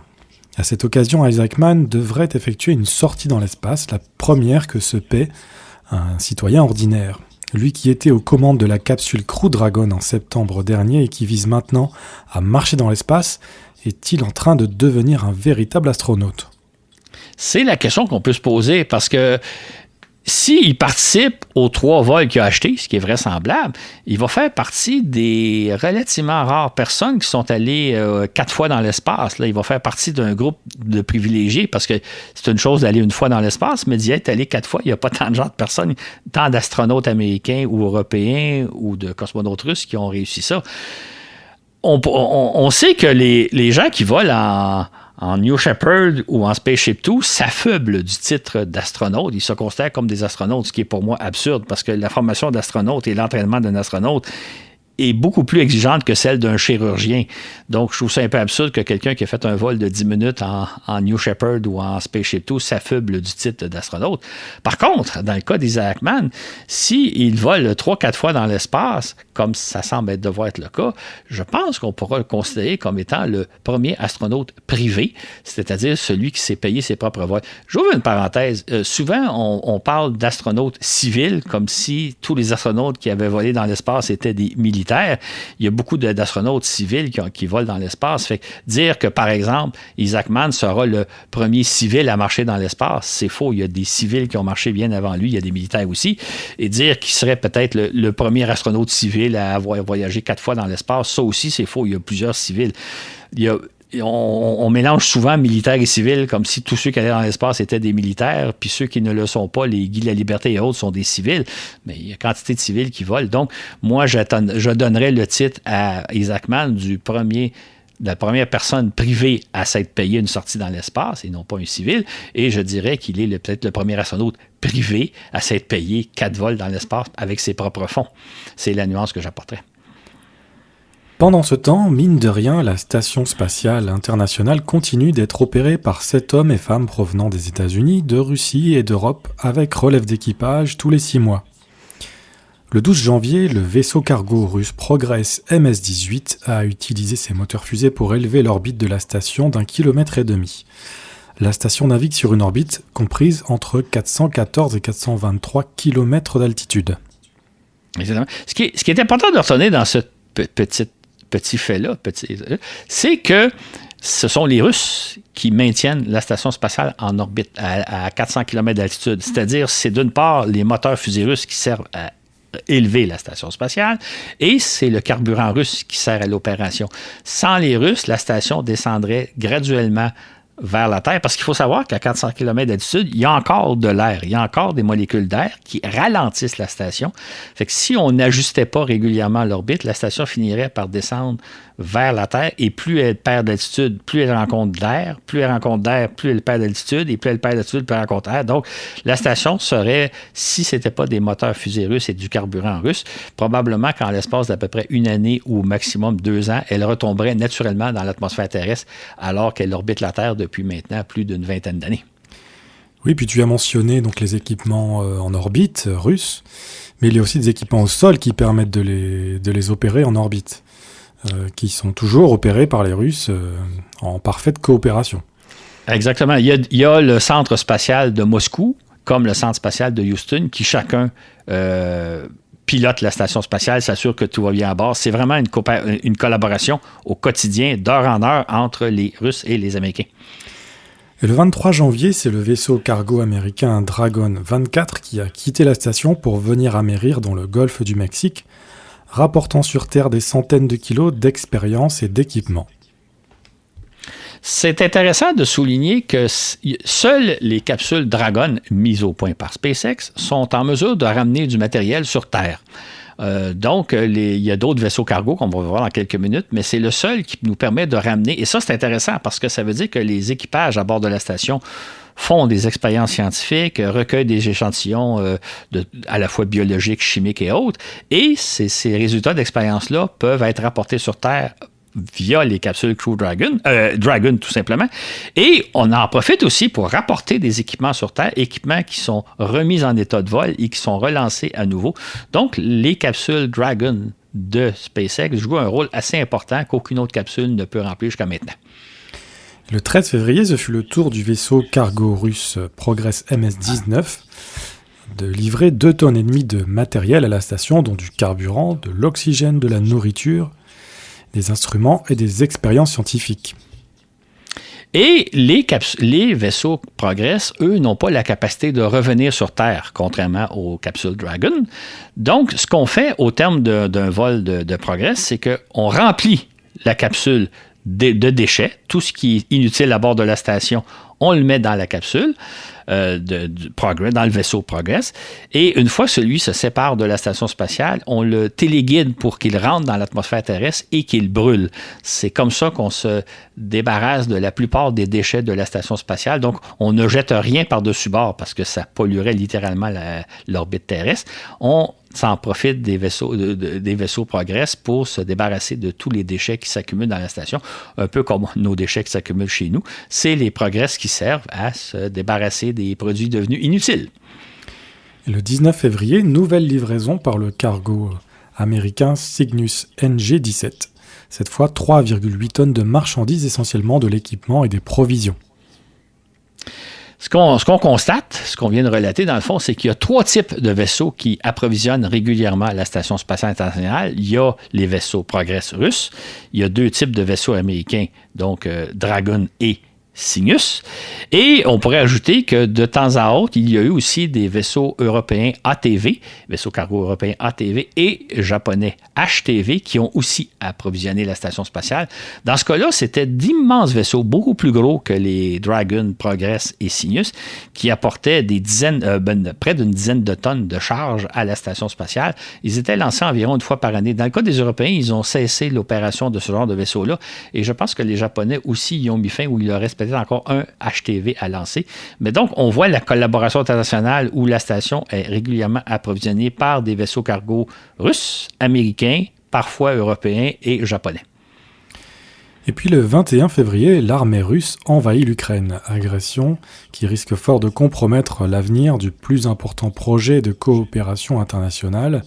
À cette occasion, Isaacman devrait effectuer une sortie dans l'espace, la première que se paie un citoyen ordinaire. Lui qui était aux commandes de la capsule Crew Dragon en septembre dernier et qui vise maintenant à marcher dans l'espace, est-il en train de devenir un véritable astronaute? C'est la question qu'on peut se poser parce que s'il participe aux 3 vols qu'il a achetés, ce qui est vraisemblable, il va faire partie des relativement rares personnes qui sont allées 4 fois dans l'espace. Là, il va faire partie d'un groupe de privilégiés parce que c'est une chose d'aller une fois dans l'espace, mais d'y être allé 4 fois, il n'y a pas tant de gens de personnes, tant d'astronautes américains ou européens ou de cosmonautes russes qui ont réussi ça. On sait que les gens qui volent en New Shepard ou en Spaceship Two s'affublent du titre d'astronaute. Ils se considèrent comme des astronautes, ce qui est pour moi absurde parce que la formation d'astronaute et l'entraînement d'un astronaute est beaucoup plus exigeante que celle d'un chirurgien. Donc, je trouve ça un peu absurde que quelqu'un qui a fait un vol de 10 minutes en New Shepard ou en Spaceship Two s'affuble du titre d'astronaute. Par contre, dans le cas d'Isaacman, s'il vole 3-4 fois dans l'espace, comme ça semble devoir être le cas, je pense qu'on pourra le considérer comme étant le premier astronaute privé, c'est-à-dire celui qui s'est payé ses propres vols. J'ouvre une parenthèse. Souvent, on parle d'astronautes civils, comme si tous les astronautes qui avaient volé dans l'espace étaient des militaires. Il y a beaucoup d'astronautes civils qui volent dans l'espace. Fait que dire que, par exemple, Isaacman sera le premier civil à marcher dans l'espace, c'est faux. Il y a des civils qui ont marché bien avant lui. Il y a des militaires aussi. Et dire qu'il serait peut-être le premier astronaute civil à avoir voyagé 4 fois dans l'espace, ça aussi, c'est faux. Il y a plusieurs civils. On mélange souvent militaires et civils comme si tous ceux qui allaient dans l'espace étaient des militaires, puis ceux qui ne le sont pas, les Guy de la Liberté et autres, sont des civils. Mais il y a quantité de civils qui volent. Donc, moi, je donnerais le titre à Isaacman de la première personne privée à s'être payée une sortie dans l'espace et non pas un civil. Et je dirais qu'il est peut-être le premier astronaute privé à s'être payé 4 vols dans l'espace avec ses propres fonds. C'est la nuance que j'apporterais. Pendant ce temps, mine de rien, la Station spatiale internationale continue d'être opérée par 7 hommes et femmes provenant des États-Unis, de Russie et d'Europe, avec relève d'équipage tous les 6 mois. Le 12 janvier, le vaisseau cargo russe Progress MS-18 a utilisé ses moteurs fusées pour élever l'orbite de la station d'1,5 km. La station navigue sur une orbite comprise entre 414 et 423 km d'altitude. Exactement. Ce qui est important de retenir dans ce petit fait-là, c'est que ce sont les Russes qui maintiennent la station spatiale en orbite à 400 km d'altitude. C'est-à-dire, c'est d'une part les moteurs fusées russes qui servent à élever la station spatiale et c'est le carburant russe qui sert à l'opération. Sans les Russes, la station descendrait graduellement vers la Terre, parce qu'il faut savoir qu'à 400 km d'altitude, il y a encore de l'air, il y a encore des molécules d'air qui ralentissent la station. Fait que si on n'ajustait pas régulièrement l'orbite, la station finirait par descendre vers la Terre, et plus elle perd d'altitude, plus elle rencontre d'air, plus elle perd d'altitude, et plus elle perd d'altitude, plus elle rencontre d'air. Donc, la station serait, si ce n'était pas des moteurs fusées russes et du carburant russe, probablement qu'en l'espace d'à peu près une année ou au maximum 2 ans, elle retomberait naturellement dans l'atmosphère terrestre, alors qu'elle orbite la Terre depuis maintenant plus d'une 20aine d'années. Oui, puis tu as mentionné donc les équipements en orbite russes, mais il y a aussi des équipements au sol qui permettent de les opérer en orbite. Qui sont toujours opérés par les Russes en parfaite coopération. Exactement. Il y a le centre spatial de Moscou, comme le centre spatial de Houston, qui chacun pilote la station spatiale, s'assure que tout va bien à bord. C'est vraiment une collaboration au quotidien, d'heure en heure, entre les Russes et les Américains. Et le 23 janvier, c'est le vaisseau cargo américain Dragon 24 qui a quitté la station pour venir amérir dans le golfe du Mexique, rapportant sur Terre des centaines de kilos d'expérience et d'équipement. C'est intéressant de souligner que seules les capsules Dragon mises au point par SpaceX sont en mesure de ramener du matériel sur Terre. Donc, il y a d'autres vaisseaux cargo qu'on va voir dans quelques minutes, mais c'est le seul qui nous permet de ramener. Et ça, c'est intéressant parce que ça veut dire que les équipages à bord de la station font des expériences scientifiques, recueillent des échantillons à la fois biologiques, chimiques et autres. Et ces résultats d'expérience-là peuvent être rapportés sur Terre via les capsules Crew Dragon, Dragon tout simplement. Et on en profite aussi pour rapporter des équipements sur Terre, équipements qui sont remis en état de vol et qui sont relancés à nouveau. Donc, les capsules Dragon de SpaceX jouent un rôle assez important qu'aucune autre capsule ne peut remplir jusqu'à maintenant. Le 13 février, ce fut le tour du vaisseau cargo russe Progress MS-19 de livrer 2,5 tonnes de matériel à la station, dont du carburant, de l'oxygène, de la nourriture, des instruments et des expériences scientifiques. Et les vaisseaux Progress, eux, n'ont pas la capacité de revenir sur Terre, contrairement aux capsules Dragon. Donc, ce qu'on fait au terme d'un vol de Progress, c'est qu'on remplit la capsule de déchets, tout ce qui est inutile à bord de la station, on le met dans la capsule du Progress, dans le vaisseau Progress, et une fois celui se sépare de la station spatiale, on le téléguide pour qu'il rentre dans l'atmosphère terrestre et qu'il brûle. C'est comme ça qu'on se débarrasse de la plupart des déchets de la station spatiale. Donc, on ne jette rien par-dessus bord parce que ça polluerait littéralement l'orbite terrestre. On s'en profite des vaisseaux Progress pour se débarrasser de tous les déchets qui s'accumulent dans la station, un peu comme nos déchets qui s'accumulent chez nous. C'est les Progress qui servent à se débarrasser des produits devenus inutiles. Et le 19 février, nouvelle livraison par le cargo américain Cygnus NG-17. Cette fois, 3,8 tonnes de marchandises, essentiellement de l'équipement et des provisions. Ce qu'on constate, ce qu'on vient de relater dans le fond, c'est qu'il y a 3 types de vaisseaux qui approvisionnent régulièrement la Station spatiale internationale. Il y a les vaisseaux Progress russes, il y a 2 types de vaisseaux américains, donc Dragon et Cygnus. Et on pourrait ajouter que de temps à autre, il y a eu aussi des vaisseaux européens ATV, vaisseaux cargo européens ATV et japonais HTV qui ont aussi approvisionné la station spatiale. Dans ce cas-là, c'était d'immenses vaisseaux, beaucoup plus gros que les Dragon, Progress et Cygnus, qui apportaient près d'une dizaine de tonnes de charge à la station spatiale. Ils étaient lancés environ une fois par année. Dans le cas des Européens, ils ont cessé l'opération de ce genre de vaisseaux-là. Et je pense que les Japonais aussi y ont mis fin, ou il leur reste peut-être encore un HTV à lancer. Mais donc, on voit la collaboration internationale où la station est régulièrement approvisionnée par des vaisseaux cargo russes, américains, parfois européens et japonais. Et puis le 21 février, l'armée russe envahit l'Ukraine. Agression qui risque fort de compromettre l'avenir du plus important projet de coopération internationale,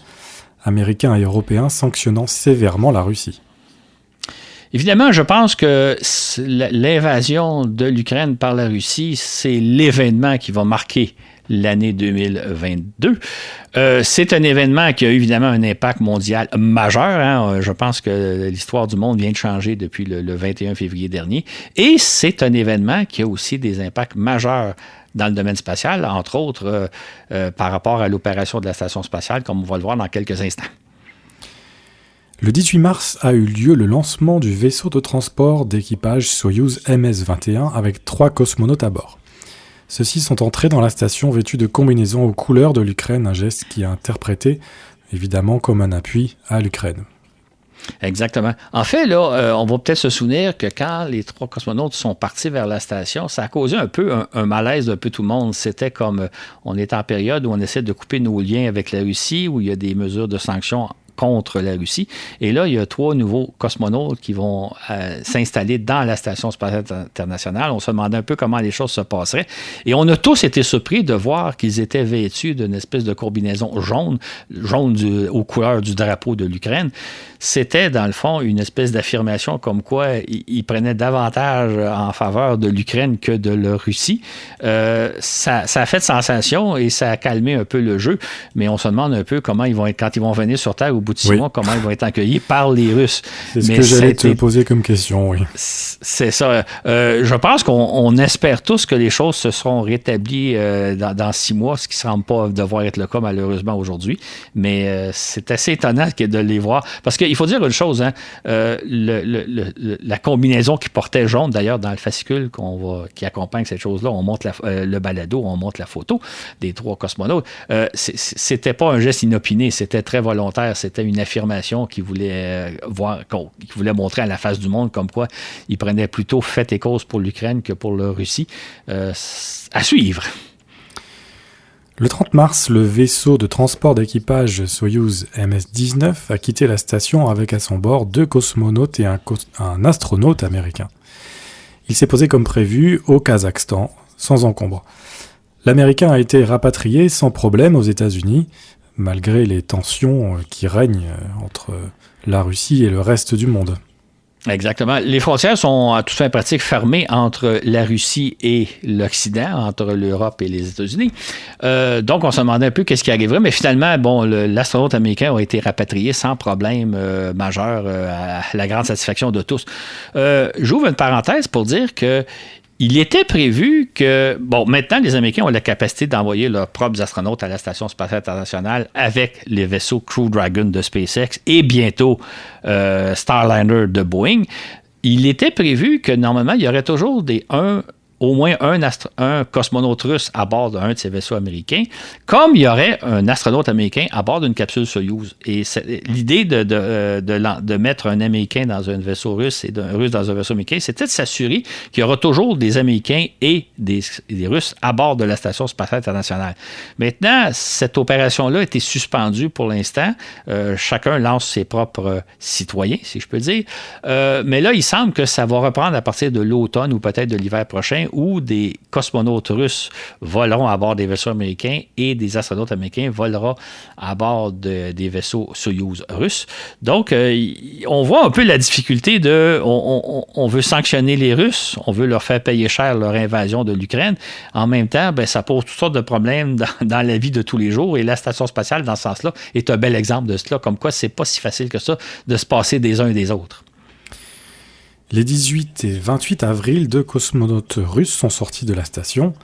américain et européen sanctionnant sévèrement la Russie. Évidemment, je pense que l'invasion de l'Ukraine par la Russie, c'est l'événement qui va marquer l'année 2022. C'est un événement qui a évidemment un impact mondial majeur. Hein. Je pense que l'histoire du monde vient de changer depuis le 21 février dernier. Et c'est un événement qui a aussi des impacts majeurs dans le domaine spatial, entre autres par rapport à l'opération de la station spatiale, comme on va le voir dans quelques instants. Le 18 mars a eu lieu le lancement du vaisseau de transport d'équipage Soyouz MS-21 avec 3 cosmonautes à bord. Ceux-ci sont entrés dans la station vêtus de combinaisons aux couleurs de l'Ukraine, un geste qui est interprété évidemment comme un appui à l'Ukraine. Exactement. En fait, là, on va peut-être se souvenir que quand les 3 cosmonautes sont partis vers la station, ça a causé un peu un malaise d'un peu tout le monde. C'était comme, on est en période où on essaie de couper nos liens avec la Russie, où il y a des mesures de sanctions contre la Russie. Et là, il y a 3 nouveaux cosmonautes qui vont s'installer dans la Station spatiale internationale. On se demandait un peu comment les choses se passeraient. Et on a tous été surpris de voir qu'ils étaient vêtus d'une espèce de combinaison jaune aux couleurs du drapeau de l'Ukraine. C'était, dans le fond, une espèce d'affirmation comme quoi ils prenaient davantage en faveur de l'Ukraine que de la Russie. Ça a fait sensation et ça a calmé un peu le jeu, mais on se demande un peu comment ils vont être, quand ils vont venir sur Terre au bout de 6 mois, comment ils vont être accueillis par les Russes. C'est ce que j'allais te poser comme question, oui. C'est ça. Je pense qu'on espère tous que les choses se seront rétablies dans 6 mois, ce qui ne semble pas devoir être le cas malheureusement aujourd'hui, mais c'est assez étonnant de les voir, parce qu'il faut dire une chose, hein, la combinaison qui portait jaune, d'ailleurs, dans le fascicule qui accompagne cette chose-là, on montre le balado, on montre la photo des 3 cosmonautes. C'était pas un geste inopiné, c'était très volontaire, c'était une affirmation qu'ils voulaient qu'ils voulaient montrer à la face du monde, comme quoi ils prenaient plutôt fait et cause pour l'Ukraine que pour la Russie. À suivre. Le 30 mars, le vaisseau de transport d'équipage Soyouz MS-19 a quitté la station avec à son bord 2 cosmonautes et un astronaute américain. Il s'est posé comme prévu au Kazakhstan, sans encombre. L'Américain a été rapatrié sans problème aux États-Unis, malgré les tensions qui règnent entre la Russie et le reste du monde. Exactement. Les frontières sont à toute fin pratique fermées entre la Russie et l'Occident, entre l'Europe et les États-Unis. Donc, on se demandait un peu qu'est-ce qui arriverait, mais finalement, l'astronaute américain a été rapatrié sans problème majeur, à la grande satisfaction de tous. J'ouvre une parenthèse pour dire que il était prévu que, maintenant, les Américains ont la capacité d'envoyer leurs propres astronautes à la Station spatiale internationale avec les vaisseaux Crew Dragon de SpaceX et bientôt Starliner de Boeing. Il était prévu que, normalement, il y aurait toujours au moins un cosmonaute russe à bord d'un de ces vaisseaux américains, comme il y aurait un astronaute américain à bord d'une capsule Soyouz. Et l'idée de mettre un Américain dans un vaisseau russe et un Russe dans un vaisseau américain, c'était de s'assurer qu'il y aura toujours des Américains et des Russes à bord de la Station spatiale internationale. Maintenant, cette opération-là a été suspendue pour l'instant. Chacun lance ses propres citoyens, si je peux dire. Mais là, il semble que ça va reprendre à partir de l'automne ou peut-être de l'hiver prochain, où des cosmonautes russes voleront à bord des vaisseaux américains et des astronautes américains voleront à bord des vaisseaux Soyouz russes. Donc, on voit un peu la difficulté on veut sanctionner les Russes, on veut leur faire payer cher leur invasion de l'Ukraine. En même temps, ça pose toutes sortes de problèmes dans la vie de tous les jours, et la station spatiale, dans ce sens-là, est un bel exemple de cela, comme quoi c'est pas si facile que ça de se passer des uns et des autres. Les 18 et 28 avril, 2 cosmonautes russes sont sortis de la station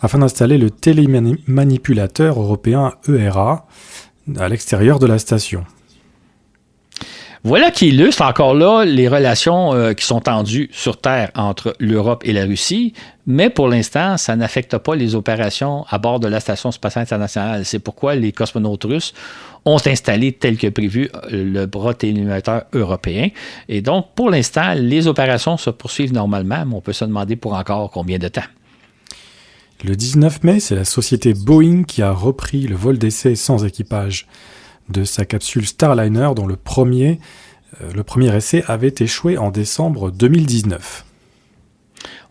afin d'installer le télémanipulateur européen ERA à l'extérieur de la station. Voilà qui illustre encore là les relations qui sont tendues sur Terre entre l'Europe et la Russie, mais pour l'instant, ça n'affecte pas les opérations à bord de la Station spatiale internationale. C'est pourquoi les cosmonautes russes ont installé, tel que prévu, le bras télémanipulateur européen. Et donc, pour l'instant, les opérations se poursuivent normalement, mais on peut se demander pour encore combien de temps. Le 19 mai, c'est la société Boeing qui a repris le vol d'essai sans équipage de sa capsule Starliner, dont le premier essai avait échoué en décembre 2019.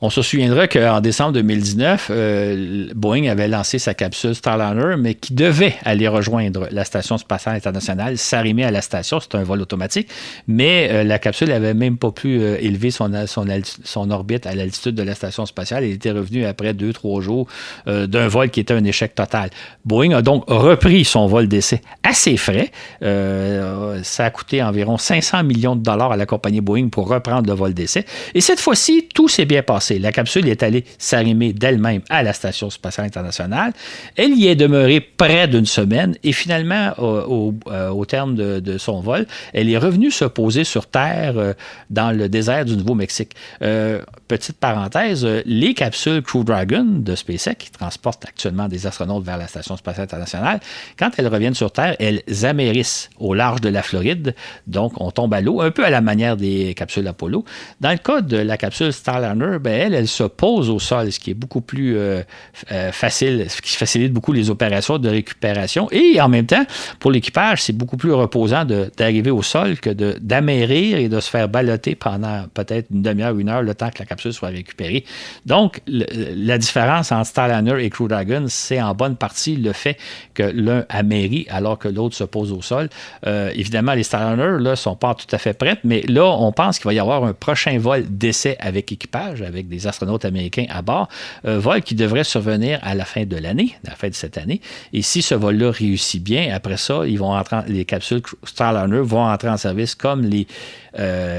On se souviendra qu'en décembre 2019, Boeing avait lancé sa capsule Starliner, mais qui devait aller rejoindre la Station spatiale internationale, s'arrimer à la station. C'est un vol automatique, mais la capsule n'avait même pas pu élever son orbite à l'altitude de la Station spatiale. Il était revenu après 2-3 jours d'un vol qui était un échec total. Boeing a donc repris son vol d'essai à ses frais. Ça a coûté environ 500 millions de dollars à la compagnie Boeing pour reprendre le vol d'essai. Et cette fois-ci, tout s'est bien passé. La capsule est allée s'arrimer d'elle-même à la Station spatiale internationale. Elle y est demeurée près d'une semaine et finalement, au terme de son vol, elle est revenue se poser sur Terre dans le désert du Nouveau-Mexique. Petite parenthèse, les capsules Crew Dragon de SpaceX, qui transportent actuellement des astronautes vers la Station spatiale internationale, quand elles reviennent sur Terre, elles amérissent au large de la Floride. Donc, on tombe à l'eau, un peu à la manière des capsules Apollo. Dans le cas de la capsule Starliner, elle se pose au sol, ce qui est beaucoup plus facile, ce qui facilite beaucoup les opérations de récupération. Et en même temps, pour l'équipage, c'est beaucoup plus reposant d'arriver au sol que d'amérir et de se faire balloter pendant peut-être une demi-heure, 1 heure, le temps que la capsule soit récupérée. Donc, la différence entre Starliner et Crew Dragon, c'est en bonne partie le fait que l'un amérit alors que l'autre se pose au sol. Évidemment, les Starliner ne sont pas tout à fait prêtes, mais là, on pense qu'il va y avoir un prochain vol d'essai avec équipage, avec des astronautes américains à bord, vol qui devrait survenir à la fin de l'année, à la fin de cette année. Et si ce vol-là réussit bien, après ça, les capsules Starliner vont entrer en service comme les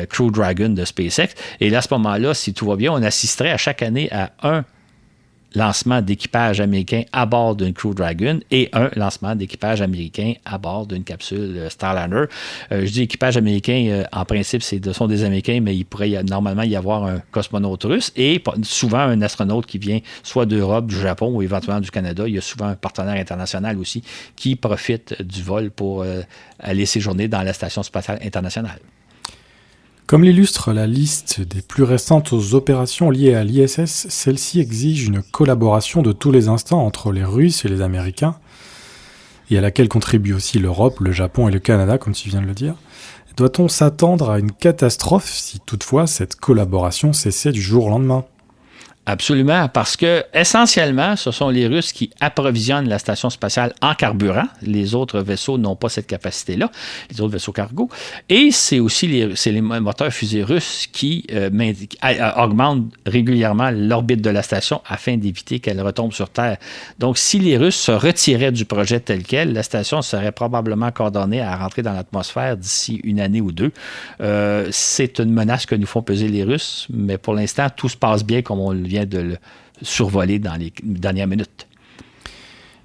Crew Dragon de SpaceX. Et là, à ce moment-là, si tout va bien, on assisterait à chaque année à un lancement d'équipage américain à bord d'une Crew Dragon et un lancement d'équipage américain à bord d'une capsule Starliner. Je dis équipage américain, en principe, ce sont des Américains, mais il pourrait normalement y avoir un cosmonaute russe et souvent un astronaute qui vient soit d'Europe, du Japon ou éventuellement du Canada. Il y a souvent un partenaire international aussi qui profite du vol pour aller séjourner dans la Station spatiale internationale. Comme l'illustre la liste des plus récentes opérations liées à l'ISS, celle-ci exige une collaboration de tous les instants entre les Russes et les Américains, et à laquelle contribuent aussi l'Europe, le Japon et le Canada, comme tu viens de le dire. Doit-on s'attendre à une catastrophe si toutefois cette collaboration cessait du jour au lendemain ? Absolument, parce que essentiellement, ce sont les Russes qui approvisionnent la station spatiale en carburant. Les autres vaisseaux n'ont pas cette capacité-là, les autres vaisseaux cargo. Et c'est aussi les moteurs fusées russes qui augmentent régulièrement l'orbite de la station afin d'éviter qu'elle retombe sur Terre. Donc, si les Russes se retiraient du projet tel quel, la station serait probablement coordonnée à rentrer dans l'atmosphère d'ici 1 année ou 2. C'est une menace que nous font peser les Russes, mais pour l'instant, tout se passe bien comme on vient de le survoler dans les dernières minutes.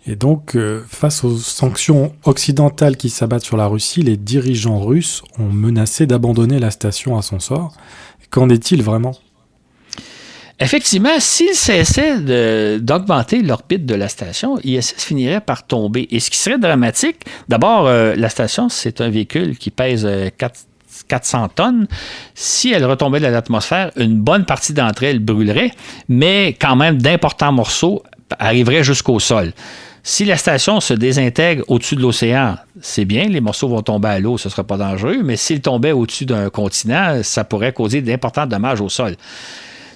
Et donc, face aux sanctions occidentales qui s'abattent sur la Russie, les dirigeants russes ont menacé d'abandonner la station à son sort. Qu'en est-il vraiment ? Effectivement, s'ils cessaient d'augmenter l'orbite de la station, l'ISS finirait par tomber. Et ce qui serait dramatique, d'abord, la station, c'est un véhicule qui pèse 400 tonnes. Si elle retombait dans l'atmosphère, une bonne partie d'entre elles brûlerait, mais quand même d'importants morceaux arriveraient jusqu'au sol. Si la station se désintègre au-dessus de l'océan, c'est bien, les morceaux vont tomber à l'eau, ce ne sera pas dangereux, mais s'ils tombaient au-dessus d'un continent, ça pourrait causer d'importants dommages au sol.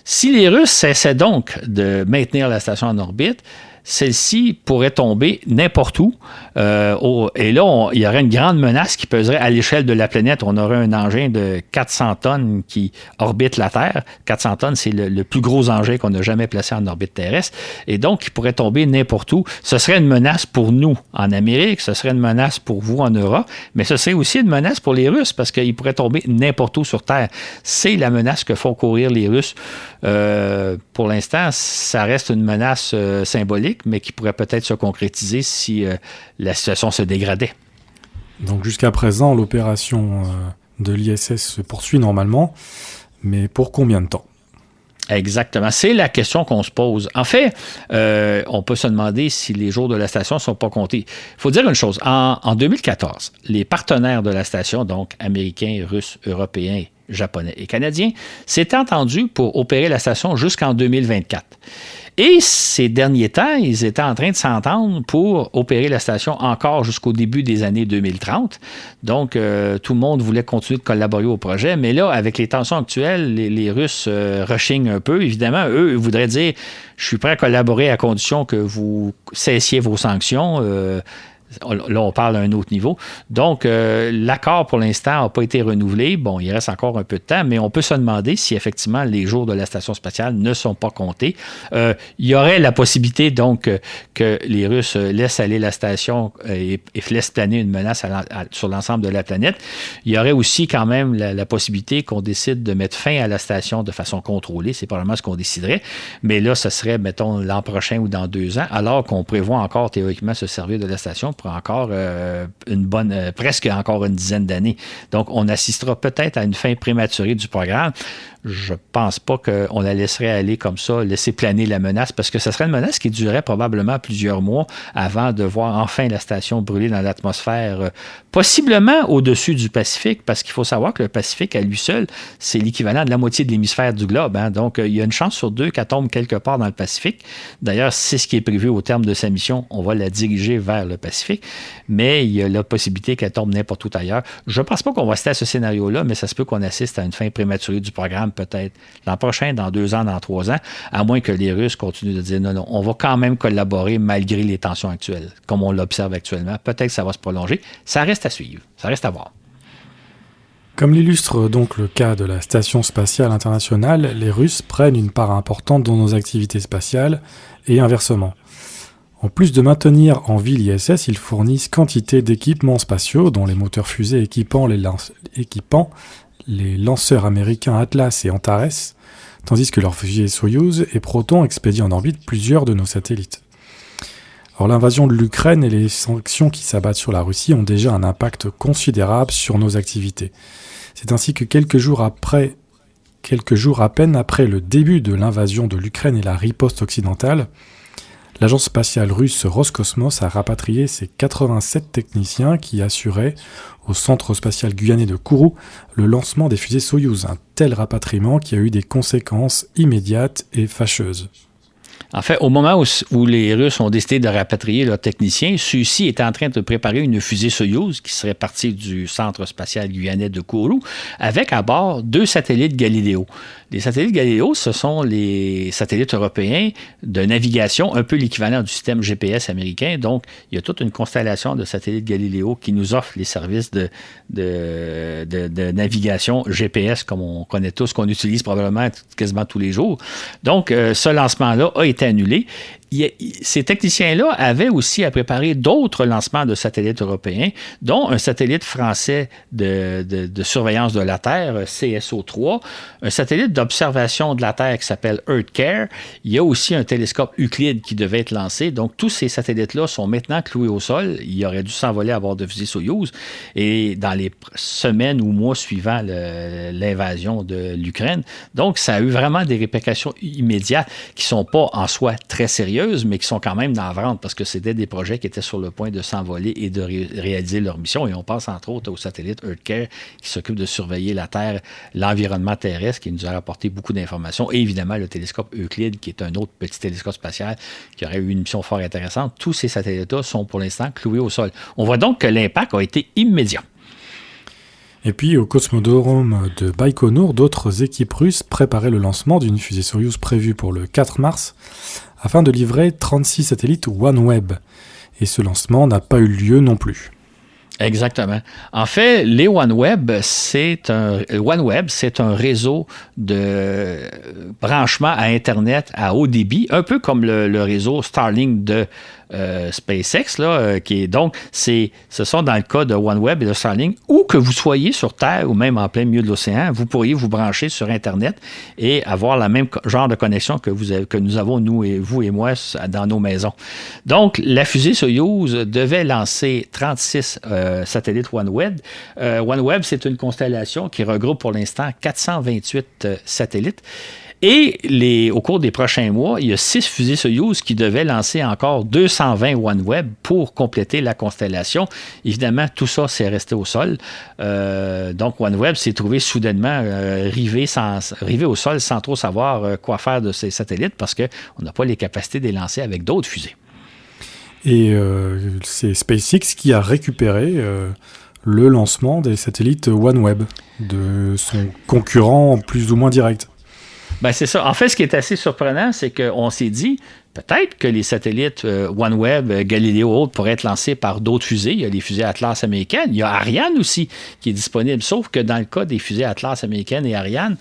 Si les Russes cessaient donc de maintenir la station en orbite, celle-ci pourrait tomber n'importe où. Et là, il y aurait une grande menace qui peserait à l'échelle de la planète. On aurait un engin de 400 tonnes qui orbite la Terre. 400 tonnes, c'est le plus gros engin qu'on a jamais placé en orbite terrestre. Et donc, il pourrait tomber n'importe où. Ce serait une menace pour nous en Amérique, ce serait une menace pour vous en Europe, mais ce serait aussi une menace pour les Russes parce qu'il pourrait tomber n'importe où sur Terre. C'est la menace que font courir les Russes. Pour l'instant, ça reste une menace symbolique, mais qui pourrait peut-être se concrétiser si la situation se dégradait. Donc jusqu'à présent, l'opération de l'ISS se poursuit normalement, mais pour combien de temps ? Exactement. C'est la question qu'on se pose. En fait, on peut se demander si les jours de la station ne sont pas comptés. Il faut dire une chose. En 2014, les partenaires de la station, donc américains, russes, européens, japonais et canadiens, s'étaient entendus pour opérer la station jusqu'en 2024. Et ces derniers temps, ils étaient en train de s'entendre pour opérer la station encore jusqu'au début des années 2030. Donc, tout le monde voulait continuer de collaborer au projet. Mais là, avec les tensions actuelles, les Russes rechignent un peu. Évidemment, eux voudraient dire « Je suis prêt à collaborer à condition que vous cessiez vos sanctions. » Là, on parle à un autre niveau. Donc, l'accord, pour l'instant, n'a pas été renouvelé. Bon, il reste encore un peu de temps, mais on peut se demander si, effectivement, les jours de la station spatiale ne sont pas comptés. Il y aurait la possibilité, donc, que les Russes laissent aller la station et laissent planer une menace sur l'ensemble de la planète. Il y aurait aussi, quand même, la possibilité qu'on décide de mettre fin à la station de façon contrôlée. C'est probablement ce qu'on déciderait. Mais là, ce serait, mettons, l'an prochain ou dans 2 ans, alors qu'on prévoit encore, théoriquement, se servir de la station pour encore presque encore une dizaine d'années. Donc, on assistera peut-être à une fin prématurée du programme. Je pense pas qu'on la laisserait aller comme ça, laisser planer la menace, parce que ce serait une menace qui durerait probablement plusieurs mois avant de voir enfin la station brûler dans l'atmosphère, possiblement au-dessus du Pacifique, parce qu'il faut savoir que le Pacifique, à lui seul, c'est l'équivalent de la moitié de l'hémisphère du globe. Hein. Donc, il y a une chance sur 2 qu'elle tombe quelque part dans le Pacifique. D'ailleurs, c'est ce qui est prévu au terme de sa mission. On va la diriger vers le Pacifique, mais il y a la possibilité qu'elle tombe n'importe où ailleurs. Je ne pense pas qu'on va assister à ce scénario-là, mais ça se peut qu'on assiste à une fin prématurée du programme peut-être l'an prochain, dans 2 ans, dans 3 ans, à moins que les Russes continuent de dire non, on va quand même collaborer malgré les tensions actuelles, comme on l'observe actuellement. Peut-être que ça va se prolonger. Ça reste à suivre. Ça reste à voir. Comme l'illustre donc le cas de la Station spatiale internationale, les Russes prennent une part importante dans nos activités spatiales et inversement. En plus de maintenir en vie l'ISS, ils fournissent quantité d'équipements spatiaux, dont les moteurs fusées équipant les lanceurs américains Atlas et Antares, tandis que leurs fusées Soyouz et Proton expédient en orbite plusieurs de nos satellites. Or, l'invasion de l'Ukraine et les sanctions qui s'abattent sur la Russie ont déjà un impact considérable sur nos activités. C'est ainsi que quelques jours à peine après le début de l'invasion de l'Ukraine et la riposte occidentale, l'agence spatiale russe Roscosmos a rapatrié ses 87 techniciens qui assuraient au centre spatial guyanais de Kourou le lancement des fusées Soyouz, un tel rapatriement qui a eu des conséquences immédiates et fâcheuses. En fait, au moment où les Russes ont décidé de rapatrier leurs techniciens, ceux-ci étaient en train de préparer une fusée Soyouz qui serait partie du centre spatial guyanais de Kourou avec à bord 2 satellites Galileo. Les satellites Galileo, ce sont les satellites européens de navigation, un peu l'équivalent du système GPS américain. Donc, il y a toute une constellation de satellites Galileo qui nous offrent les services de navigation GPS, comme on connaît tous, qu'on utilise probablement quasiment tous les jours. Donc, ce lancement-là a été annulé. Ces techniciens-là avaient aussi à préparer d'autres lancements de satellites européens, dont un satellite français de surveillance de la Terre, CSO-3, un satellite d'observation de la Terre qui s'appelle EarthCare. Il y a aussi un télescope Euclide qui devait être lancé. Donc, tous ces satellites-là sont maintenant cloués au sol. Ils auraient dû s'envoler à bord de fusée Soyouz. Et dans les semaines ou mois suivant l'invasion de l'Ukraine, donc, ça a eu vraiment des répercussions immédiates qui ne sont pas en soi très sérieuses, mais qui sont quand même dans la vente parce que c'était des projets qui étaient sur le point de s'envoler et de réaliser leur mission. Et on pense entre autres au satellite EarthCare qui s'occupe de surveiller la Terre, l'environnement terrestre, qui nous a rapporté beaucoup d'informations. Et évidemment, le télescope Euclide, qui est un autre petit télescope spatial qui aurait eu une mission fort intéressante. Tous ces satellites-là sont pour l'instant cloués au sol. On voit donc que l'impact a été immédiat. Et puis, au cosmodrome de Baïkonour, d'autres équipes russes préparaient le lancement d'une fusée Soyouz prévue pour le 4 mars afin de livrer 36 satellites OneWeb. Et ce lancement n'a pas eu lieu non plus. Exactement. En fait, les OneWeb, c'est un réseau de branchement à Internet à haut débit, un peu comme le réseau Starlink de SpaceX, là, qui est donc, ce sont dans le cas de OneWeb et de Starlink, où que vous soyez sur Terre ou même en plein milieu de l'océan, vous pourriez vous brancher sur Internet et avoir le même genre de connexion que nous avons, vous et moi, dans nos maisons. Donc, la fusée Soyouz devait lancer 36 satellites OneWeb. OneWeb, c'est une constellation qui regroupe pour l'instant 428 satellites. Et au cours des prochains mois, il y a 6 fusées Soyouz qui devaient lancer encore 200 220 OneWeb pour compléter la constellation. Évidemment, tout ça, c'est resté au sol. Donc, OneWeb s'est trouvé soudainement rivé au sol sans trop savoir quoi faire de ces satellites parce qu'on n'a pas les capacités de les lancer avec d'autres fusées. Et c'est SpaceX qui a récupéré le lancement des satellites OneWeb de son concurrent plus ou moins direct. Ben c'est ça. En fait, ce qui est assez surprenant, c'est qu'on s'est dit, peut-être que les satellites OneWeb, Galileo autres pourraient être lancés par d'autres fusées. Il y a les fusées Atlas américaines. Il y a Ariane aussi qui est disponible. Sauf que dans le cas des fusées Atlas américaines et Ariane,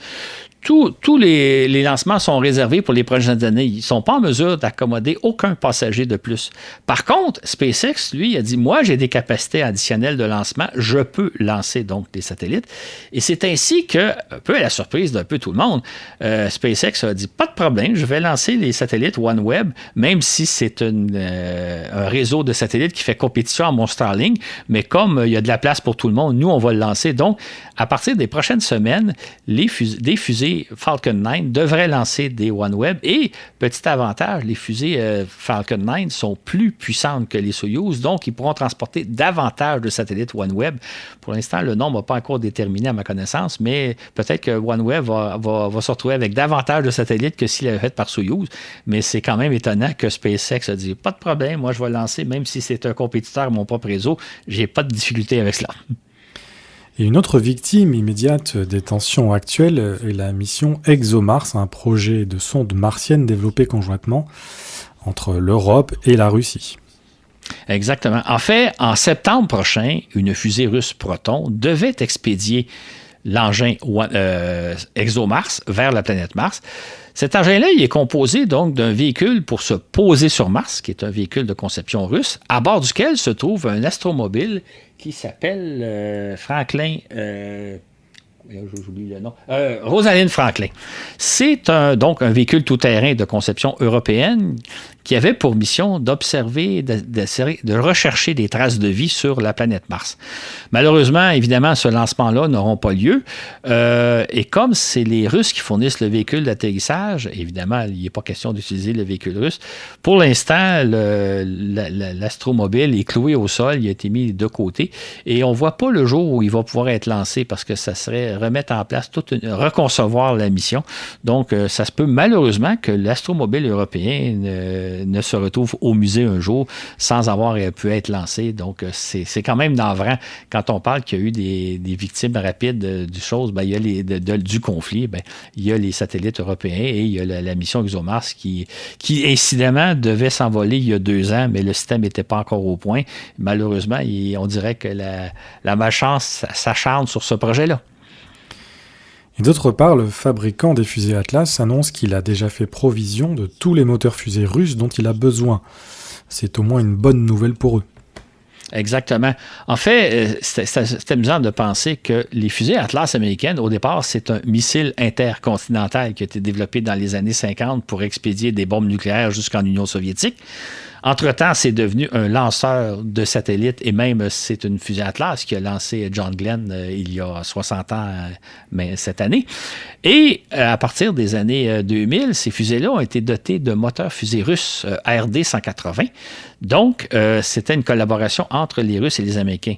tous les lancements sont réservés pour les prochaines années. Ils ne sont pas en mesure d'accommoder aucun passager de plus. Par contre, SpaceX, lui, a dit, moi, j'ai des capacités additionnelles de lancement. Je peux lancer donc des satellites. Et c'est ainsi que, un peu à la surprise d'un peu tout le monde, SpaceX a dit, pas de problème, je vais lancer les satellites OneWeb, même si c'est un réseau de satellites qui fait compétition à mon Starlink. Mais comme il y a de la place pour tout le monde, nous, on va le lancer. Donc, à partir des prochaines semaines, des fusées Falcon 9 devraient lancer des OneWeb et, petit avantage, les fusées Falcon 9 sont plus puissantes que les Soyuz, donc ils pourront transporter davantage de satellites OneWeb. Pour l'instant, le nombre n'est pas encore déterminé à ma connaissance, mais peut-être que OneWeb va se retrouver avec davantage de satellites que s'il avait fait par Soyuz, mais c'est quand même étonnant que SpaceX a dit, pas de problème, moi je vais lancer, même si c'est un compétiteur à mon propre réseau, j'ai pas de difficulté avec cela. Et une autre victime immédiate des tensions actuelles est la mission ExoMars, un projet de sonde martienne développé conjointement entre l'Europe et la Russie. Exactement. En fait, en septembre prochain, une fusée russe Proton devait expédier l'engin ExoMars vers la planète Mars. Cet engin-là, il est composé donc d'un véhicule pour se poser sur Mars, qui est un véhicule de conception russe, à bord duquel se trouve un astromobile qui s'appelle Franklin... j'oublie le nom. Rosalind Franklin. C'est donc un véhicule tout-terrain de conception européenne qui avait pour mission d'observer, de rechercher des traces de vie sur la planète Mars. Malheureusement, évidemment, ce lancement-là n'aura pas lieu. Et comme c'est les Russes qui fournissent le véhicule d'atterrissage, évidemment, il n'est pas question d'utiliser le véhicule russe. Pour l'instant, l'astromobile est cloué au sol, il a été mis de côté et on ne voit pas le jour où il va pouvoir être lancé parce que ça serait remettre en place, reconcevoir la mission. Donc, ça se peut malheureusement que l'astromobile européen ne se retrouve au musée un jour sans avoir pu être lancé. Donc, c'est quand même navrant quand on parle qu'il y a eu des victimes rapides du chose. Ben, il y a du conflit. Ben, il y a les satellites européens et il y a la mission ExoMars qui incidemment devait s'envoler il y a 2 ans, mais le système n'était pas encore au point. Malheureusement, on dirait que la malchance s'acharne sur ce projet-là. Et d'autre part, le fabricant des fusées Atlas annonce qu'il a déjà fait provision de tous les moteurs fusées russes dont il a besoin. C'est au moins une bonne nouvelle pour eux. Exactement. En fait, c'est amusant de penser que les fusées Atlas américaines, au départ, c'est un missile intercontinental qui a été développé dans les années 50 pour expédier des bombes nucléaires jusqu'en Union soviétique. Entre-temps, c'est devenu un lanceur de satellites et même c'est une fusée Atlas qui a lancé John Glenn il y a 60 ans cette année. Et à partir des années 2000, ces fusées-là ont été dotées de moteurs fusées russes RD-180. Donc, c'était une collaboration entre les Russes et les Américains.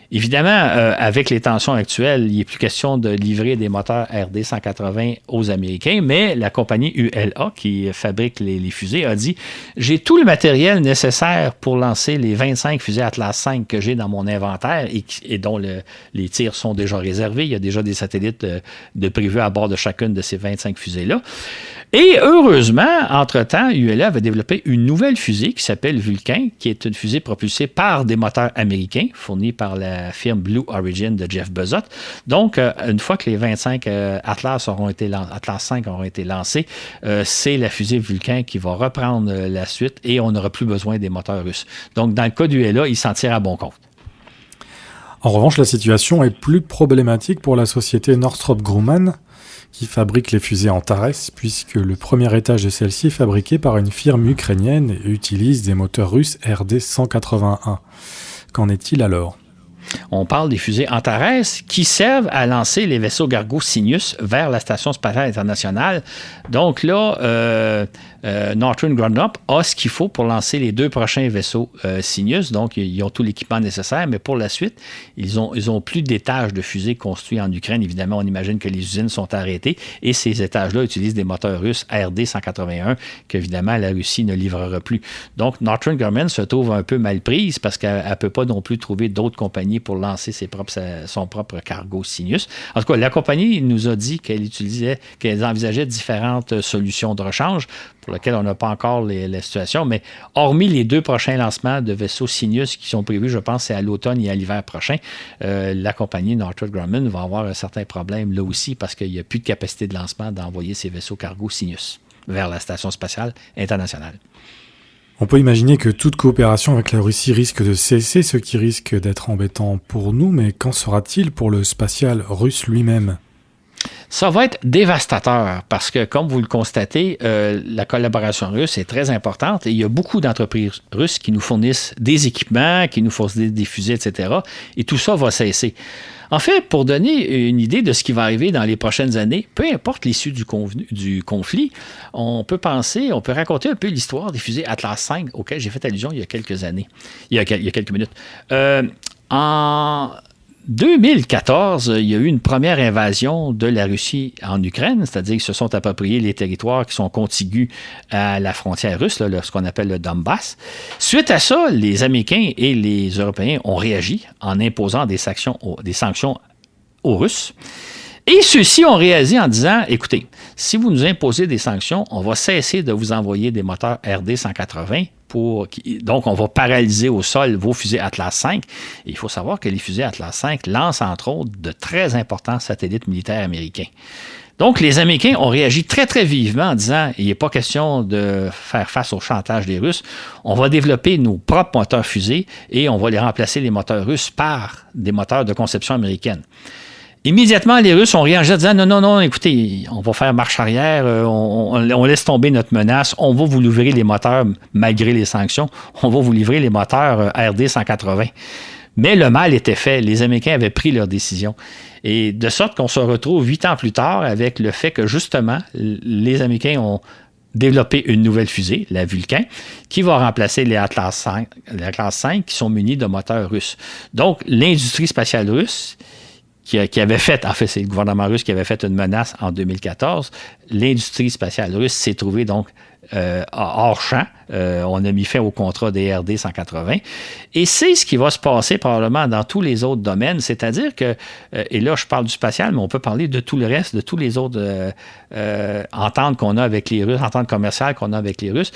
Évidemment, avec les tensions actuelles, il n'est plus question de livrer des moteurs RD-180 aux Américains, mais la compagnie ULA, qui fabrique les fusées, a dit « J'ai tout le matériel nécessaire pour lancer les 25 fusées Atlas 5 que j'ai dans mon inventaire et dont les tirs sont déjà réservés. Il y a déjà des satellites de prévus à bord de chacune de ces 25 fusées-là. » Et heureusement, entre-temps, ULA avait développé une nouvelle fusée qui s'appelle Vulcain, qui est une fusée propulsée par des moteurs américains, fournis par la firme Blue Origin de Jeff Bezos. Donc, une fois que les 25 Atlas 5 auront été lancés, c'est la fusée Vulcain qui va reprendre la suite et on n'aura plus besoin des moteurs russes. Donc, dans le cas d'ULA, il s'en tire à bon compte. En revanche, la situation est plus problématique pour la société Northrop Grumman, qui fabrique les fusées Antares, puisque le premier étage de celle-ci est fabriqué par une firme ukrainienne et utilise des moteurs russes RD-181. Qu'en est-il alors ? On parle des fusées Antares qui servent à lancer les vaisseaux Gargo Cygnus vers la Station spatiale internationale. Donc là, Northrop Grumman a ce qu'il faut pour lancer les 2 prochains vaisseaux Cygnus. Donc, ils ont tout l'équipement nécessaire, mais pour la suite, ils ont plus d'étages de fusées construits en Ukraine. Évidemment, on imagine que les usines sont arrêtées et ces étages-là utilisent des moteurs russes RD-181 qu'évidemment, la Russie ne livrera plus. Donc, Northrop Grumman se trouve un peu mal prise parce qu'elle ne peut pas non plus trouver d'autres compagnies pour lancer son propre cargo Cygnus. En tout cas, la compagnie nous a dit qu'elle envisageait différentes solutions de rechange pour lesquelles on n'a pas encore la situation, mais hormis les 2 prochains lancements de vaisseaux Cygnus qui sont prévus, je pense, c'est à l'automne et à l'hiver prochain, la compagnie Northrop Grumman va avoir un certain problème là aussi parce qu'il n'y a plus de capacité de lancement d'envoyer ces vaisseaux cargo Cygnus vers la Station spatiale internationale. On peut imaginer que toute coopération avec la Russie risque de cesser, ce qui risque d'être embêtant pour nous, mais qu'en sera-t-il pour le spatial russe lui-même ? Ça va être dévastateur parce que, comme vous le constatez, la collaboration russe est très importante et il y a beaucoup d'entreprises russes qui nous fournissent des équipements, qui nous fournissent des fusées, etc. Et tout ça va cesser. En fait, pour donner une idée de ce qui va arriver dans les prochaines années, peu importe l'issue du conflit, on peut raconter un peu l'histoire des fusées Atlas V auxquelles j'ai fait allusion il y a quelques années, il y a quelques minutes. En 2014, il y a eu une première invasion de la Russie en Ukraine, c'est-à-dire qu'ils se sont appropriés les territoires qui sont contigus à la frontière russe, là, ce qu'on appelle le Donbass. Suite à ça, les Américains et les Européens ont réagi en imposant des sanctions aux Russes. Et ceux-ci ont réagi en disant, écoutez, si vous nous imposez des sanctions, on va cesser de vous envoyer des moteurs RD-180 donc, on va paralyser au sol vos fusées Atlas V. Et il faut savoir que les fusées Atlas V lancent, entre autres, de très importants satellites militaires américains. Donc, les Américains ont réagi très, très vivement en disant, il n'est pas question de faire face au chantage des Russes. On va développer nos propres moteurs fusées et on va les remplacer, les moteurs russes, par des moteurs de conception américaine. Immédiatement, les Russes ont réagi en disant non, écoutez, on va faire marche arrière, on laisse tomber notre menace, on va vous livrer les moteurs malgré les sanctions, on va vous livrer les moteurs RD-180. Mais le mal était fait, les Américains avaient pris leur décision. Et de sorte qu'on se retrouve 8 ans plus tard avec le fait que justement, les Américains ont développé une nouvelle fusée, la Vulcan, qui va remplacer les Atlas V qui sont munis de moteurs russes. Donc, l'industrie spatiale russe qui avait fait, en fait, c'est le gouvernement russe qui avait fait une menace en 2014. L'industrie spatiale russe s'est trouvée donc hors champ. On a mis fin au contrat des RD-180. Et c'est ce qui va se passer probablement dans tous les autres domaines. C'est-à-dire que, et là, je parle du spatial, mais on peut parler de tout le reste, de tous les autres ententes qu'on a avec les Russes, ententes commerciales qu'on a avec les Russes.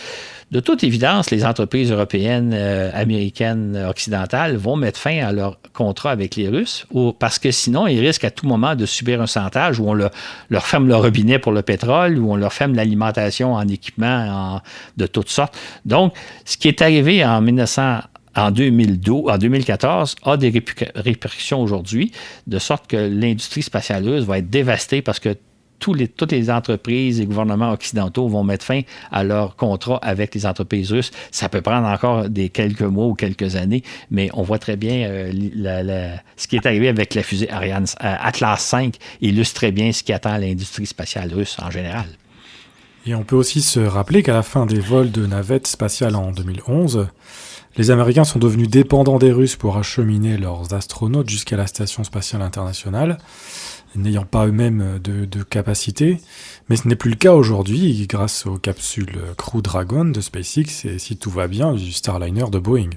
De toute évidence, les entreprises européennes, américaines, occidentales vont mettre fin à leur contrat avec les Russes parce que sinon, ils risquent à tout moment de subir un chantage où on leur ferme le robinet pour le pétrole, où on leur ferme l'alimentation en équipement de toutes sortes. Donc, ce qui est arrivé en 2014 a des répercussions aujourd'hui, de sorte que l'industrie spatiale russe va être dévastée parce que toutes les entreprises et gouvernements occidentaux vont mettre fin à leur contrat avec les entreprises russes. Ça peut prendre encore quelques mois ou quelques années, mais on voit très bien ce qui est arrivé avec la fusée Atlas V illustre très bien ce qui attend l'industrie spatiale russe en général. Et on peut aussi se rappeler qu'à la fin des vols de navettes spatiales en 2011, les Américains sont devenus dépendants des Russes pour acheminer leurs astronautes jusqu'à la Station spatiale internationale, n'ayant pas eux-mêmes de capacité. Mais ce n'est plus le cas aujourd'hui, grâce aux capsules Crew Dragon de SpaceX et, si tout va bien, du Starliner de Boeing.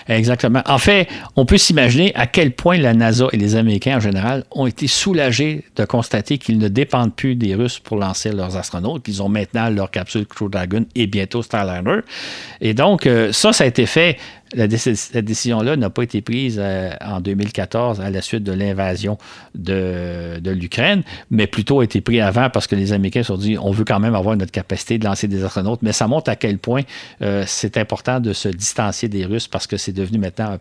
Exactement. En fait, on peut s'imaginer à quel point la NASA et les Américains en général ont été soulagés de constater qu'ils ne dépendent plus des Russes pour lancer leurs astronautes, qu'ils ont maintenant leur capsule Crew Dragon et bientôt Starliner. Et donc, ça a été fait. Cette décision-là n'a pas été prise en 2014 à la suite de l'invasion de l'Ukraine, mais plutôt a été prise avant parce que les Américains se sont dit on veut quand même avoir notre capacité de lancer des astronautes, mais ça montre à quel point c'est important de se distancier des Russes parce que c'est devenu maintenant un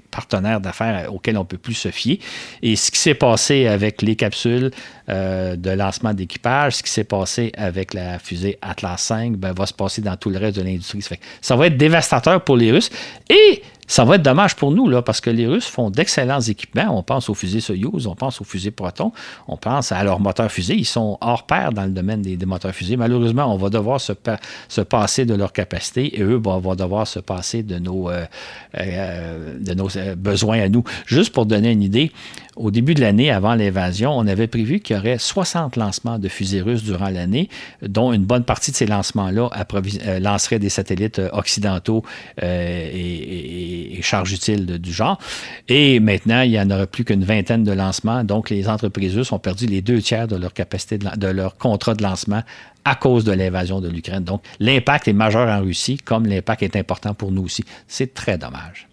partenaire d'affaires auquel on ne peut plus se fier. Et ce qui s'est passé avec les capsules de lancement d'équipage, ce qui s'est passé avec la fusée Atlas V, va se passer dans tout le reste de l'industrie. Ça va être dévastateur pour les Russes. Et Ça va être dommage pour nous, là, parce que les Russes font d'excellents équipements. On pense aux fusées Soyouz, on pense aux fusées Proton, on pense à leurs moteurs fusées. Ils sont hors pair dans le domaine des moteurs fusées. Malheureusement, on va devoir se passer de leur capacité et eux vont devoir se passer de nos besoins à nous. Juste pour donner une idée, au début de l'année, avant l'invasion, on avait prévu qu'il y aurait 60 lancements de fusées russes durant l'année, dont une bonne partie de ces lancements-là lanceraient des satellites occidentaux et charges utiles du genre. Et maintenant, il n'y en aura plus qu'une vingtaine de lancements. Donc, les entreprises russes ont perdu les 2/3 de leur capacité de leur contrat de lancement à cause de l'invasion de l'Ukraine. Donc, l'impact est majeur en Russie, comme l'impact est important pour nous aussi. C'est très dommage.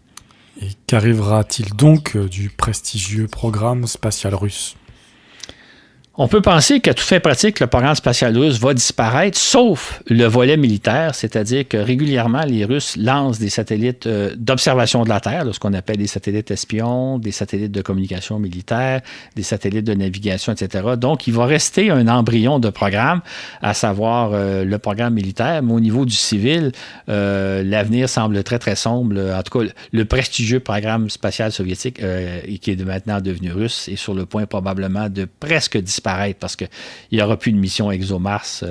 Et qu'arrivera-t-il donc du prestigieux programme spatial russe? On peut penser qu'à tout fait pratique, le programme spatial russe va disparaître, sauf le volet militaire, c'est-à-dire que régulièrement, les Russes lancent des satellites d'observation de la Terre, ce qu'on appelle des satellites espions, des satellites de communication militaire, des satellites de navigation, etc. Donc, il va rester un embryon de programme, à savoir le programme militaire, mais au niveau du civil, l'avenir semble très, très sombre. En tout cas, le prestigieux programme spatial soviétique, qui est maintenant devenu russe, est sur le point probablement de presque disparaître parce qu'il n'y aura plus de mission ExoMars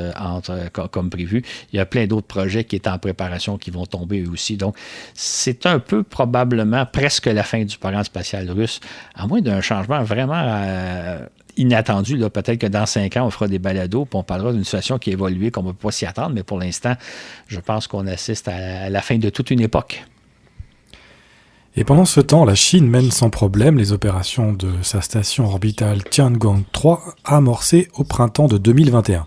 comme prévu. Il y a plein d'autres projets qui étaient en préparation qui vont tomber eux aussi. Donc, c'est un peu probablement presque la fin du programme spatial russe, à moins d'un changement vraiment inattendu. Là. Peut-être que dans 5 ans, on fera des balados et on parlera d'une situation qui a évolué qu'on ne peut pas s'y attendre, mais pour l'instant, je pense qu'on assiste à la fin de toute une époque. Et pendant ce temps, la Chine mène sans problème les opérations de sa station orbitale Tiangong 3 amorcée au printemps de 2021.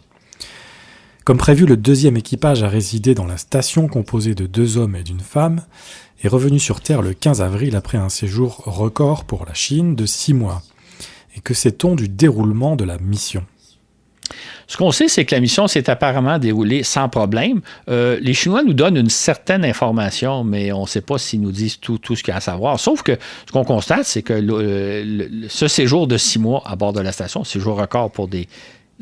Comme prévu, le deuxième équipage à résider dans la station, composé de 2 hommes et d'une femme, est revenu sur Terre le 15 avril après un séjour record pour la Chine de 6 mois. Et que sait-on du déroulement de la mission ? Ce qu'on sait, c'est que la mission s'est apparemment déroulée sans problème. Les Chinois nous donnent une certaine information, mais on ne sait pas s'ils nous disent tout ce qu'il y a à savoir. Sauf que ce qu'on constate, c'est que ce séjour de 6 mois à bord de la station, séjour record pour des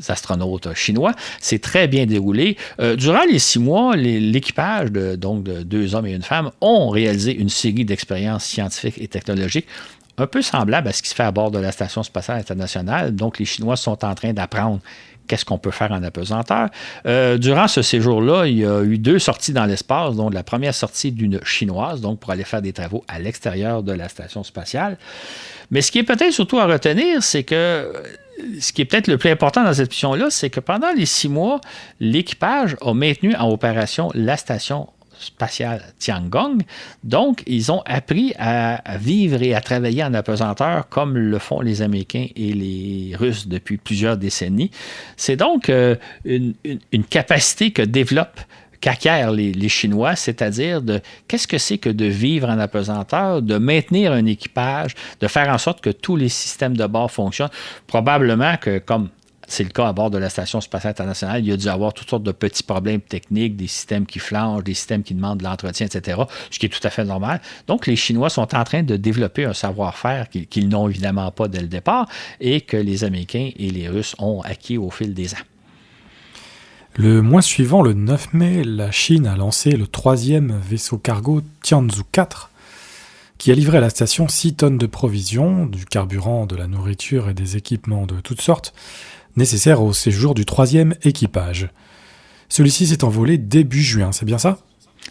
astronautes chinois, s'est très bien déroulé. Durant les 6 mois, l'équipage, de 2 hommes et une femme, ont réalisé une série d'expériences scientifiques et technologiques un peu semblables à ce qui se fait à bord de la Station spatiale internationale. Donc, les Chinois sont en train d'apprendre qu'est-ce qu'on peut faire en apesanteur. Durant ce séjour-là, il y a eu 2 sorties dans l'espace, dont la première sortie d'une Chinoise, donc pour aller faire des travaux à l'extérieur de la station spatiale. Mais ce qui est peut-être surtout à retenir, c'est que ce qui est peut-être le plus important dans cette mission-là, c'est que pendant les 6 mois, l'équipage a maintenu en opération la station spatiale Tiangong. Donc, ils ont appris à vivre et à travailler en apesanteur comme le font les Américains et les Russes depuis plusieurs décennies. C'est donc une capacité qu'acquièrent les Chinois, c'est-à-dire de qu'est-ce que c'est que de vivre en apesanteur, de maintenir un équipage, de faire en sorte que tous les systèmes de bord fonctionnent. Probablement que, comme c'est le cas à bord de la Station spatiale internationale, il y a dû avoir toutes sortes de petits problèmes techniques, des systèmes qui flanchent, des systèmes qui demandent de l'entretien, etc., ce qui est tout à fait normal. Donc, les Chinois sont en train de développer un savoir-faire qu'ils n'ont évidemment pas dès le départ et que les Américains et les Russes ont acquis au fil des ans. Le mois suivant, le 9 mai, la Chine a lancé le 3e vaisseau cargo Tianzhou 4, qui a livré à la station 6 tonnes de provisions, du carburant, de la nourriture et des équipements de toutes sortes, nécessaires au séjour du 3e équipage. Celui-ci s'est envolé début juin, c'est bien ça ?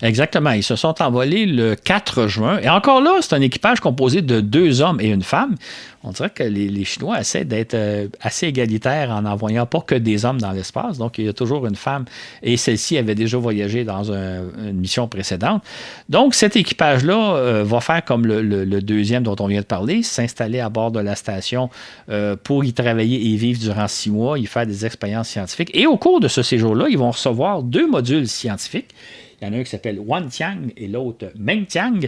Exactement. Ils se sont envolés le 4 juin. Et encore là, c'est un équipage composé de 2 hommes et une femme. On dirait que les Chinois essaient d'être assez égalitaires en n'envoyant pas que des hommes dans l'espace. Donc, il y a toujours une femme. Et celle-ci avait déjà voyagé dans une mission précédente. Donc, cet équipage-là va faire comme le deuxième dont on vient de parler, s'installer à bord de la station pour y travailler et vivre durant 6 mois, y faire des expériences scientifiques. Et au cours de ce séjour-là, ils vont recevoir 2 modules scientifiques. Il y en a un qui s'appelle Wantiang et l'autre Mengtiang.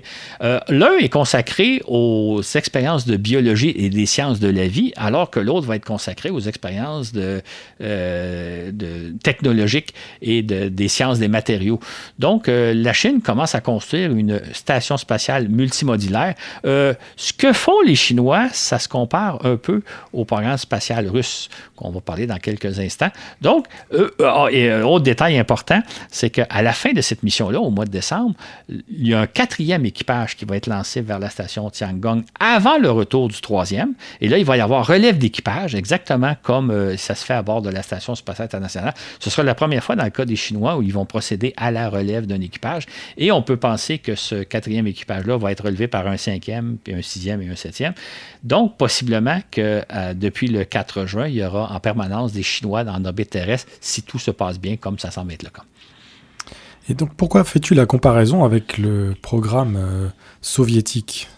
L'un est consacré aux expériences de biologie et des sciences de la vie, alors que l'autre va être consacré aux expériences technologiques et des sciences des matériaux. Donc, la Chine commence à construire une station spatiale multimodulaire. Ce que font les Chinois, ça se compare un peu au programme spatial russe, qu'on va parler dans quelques instants. Donc, et autre détail important, c'est qu'à la fin de cette cette mission-là, au mois de décembre, il y a un 4e équipage qui va être lancé vers la station Tiangong avant le retour du 3e. Et là, il va y avoir relève d'équipage, exactement comme ça se fait à bord de la Station spatiale internationale. Ce sera la première fois dans le cas des Chinois où ils vont procéder à la relève d'un équipage. Et on peut penser que ce 4e équipage-là va être relevé par un 5e, puis un 6e et un 7e. Donc, possiblement que depuis le 4 juin, il y aura en permanence des Chinois en orbite terrestre si tout se passe bien comme ça semble être le cas. Et donc, pourquoi fais-tu la comparaison avec le programme soviétique?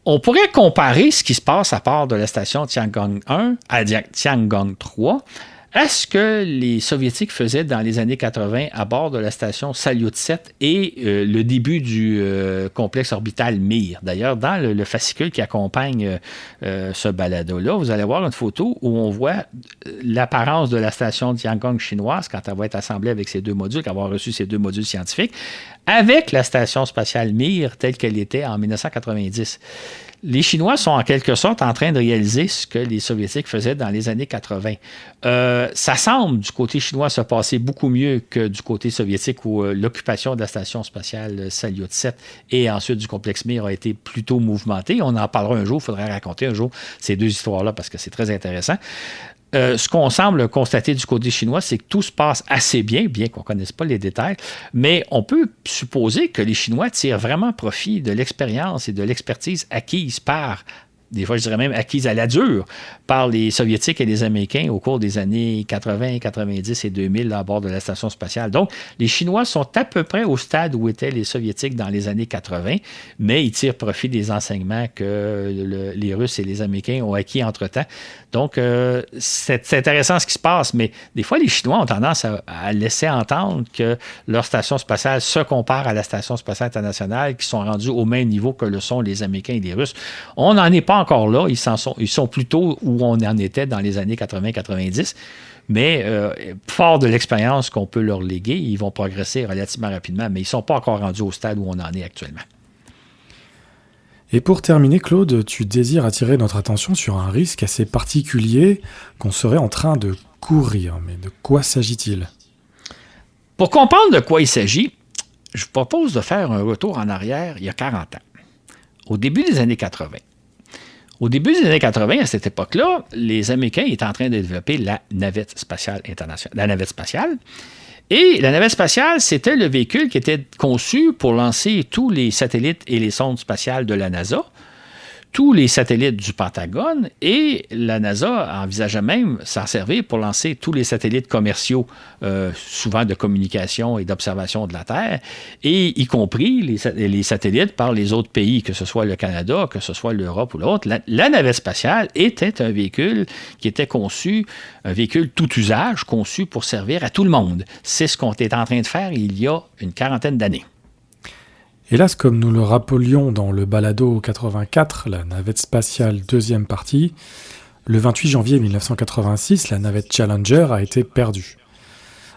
On pourrait comparer ce qui se passe à part de la station Tiangong 1 à Tiangong 3 à ce que les Soviétiques faisaient dans les années 80 à bord de la station Salyut 7 et le début du complexe orbital Mir. D'ailleurs, dans le fascicule qui accompagne ce balado-là, vous allez voir une photo où on voit l'apparence de la station Tiangong chinoise quand elle va être assemblée avec ces deux modules, quand elle va avoir reçu ces deux modules scientifiques, avec la station spatiale Mir telle qu'elle était en 1990. Les Chinois sont en quelque sorte en train de réaliser ce que les Soviétiques faisaient dans les années 80. Ça semble, du côté chinois, se passer beaucoup mieux que du côté soviétique où l'occupation de la station spatiale Salyut 7 et ensuite du complexe Mir a été plutôt mouvementée. On en parlera un jour, il faudrait raconter un jour ces deux histoires-là parce que c'est très intéressant. Ce qu'on semble constater du côté chinois, c'est que tout se passe assez bien, bien qu'on ne connaisse pas les détails, mais on peut supposer que les Chinois tirent vraiment profit de l'expérience et de l'expertise acquise par, des fois je dirais même acquise à la dure, par les Soviétiques et les Américains au cours des années 80, 90 et 2000 là, à bord de la station spatiale. Donc, les Chinois sont à peu près au stade où étaient les Soviétiques dans les années 80, mais ils tirent profit des enseignements que les Russes et les Américains ont acquis entre-temps. Donc, c'est intéressant ce qui se passe, mais des fois, les Chinois ont tendance à laisser entendre que leur station spatiale se compare à la station spatiale internationale, qui sont rendus au même niveau que le sont les Américains et les Russes. On n'en est pas encore là. Ils sont plutôt où on en était dans les années 80-90, mais fort de l'expérience qu'on peut leur léguer, ils vont progresser relativement rapidement, mais ils ne sont pas encore rendus au stade où on en est actuellement. Et pour terminer, Claude, tu désires attirer notre attention sur un risque assez particulier qu'on serait en train de courir. Mais de quoi s'agit-il? Pour comprendre de quoi il s'agit, je vous propose de faire un retour en arrière il y a 40 ans, au début des années 80. Au début des années 80, à cette époque-là, les Américains étaient en train de développer la navette spatiale internationale, la navette spatiale. Et la navette spatiale, c'était le véhicule qui était conçu pour lancer tous les satellites et les sondes spatiales de la NASA, tous les satellites du Pentagone, et la NASA envisageait même s'en servir pour lancer tous les satellites commerciaux, souvent de communication et d'observation de la Terre, et y compris les satellites par les autres pays, que ce soit le Canada, que ce soit l'Europe ou l'autre. La navette spatiale était un véhicule qui était conçu, un véhicule tout usage, conçu pour servir à tout le monde. C'est ce qu'on était en train de faire il y a une quarantaine d'années. Hélas, comme nous le rappelions dans le balado 84, la navette spatiale deuxième partie, le 28 janvier 1986, la navette Challenger a été perdue.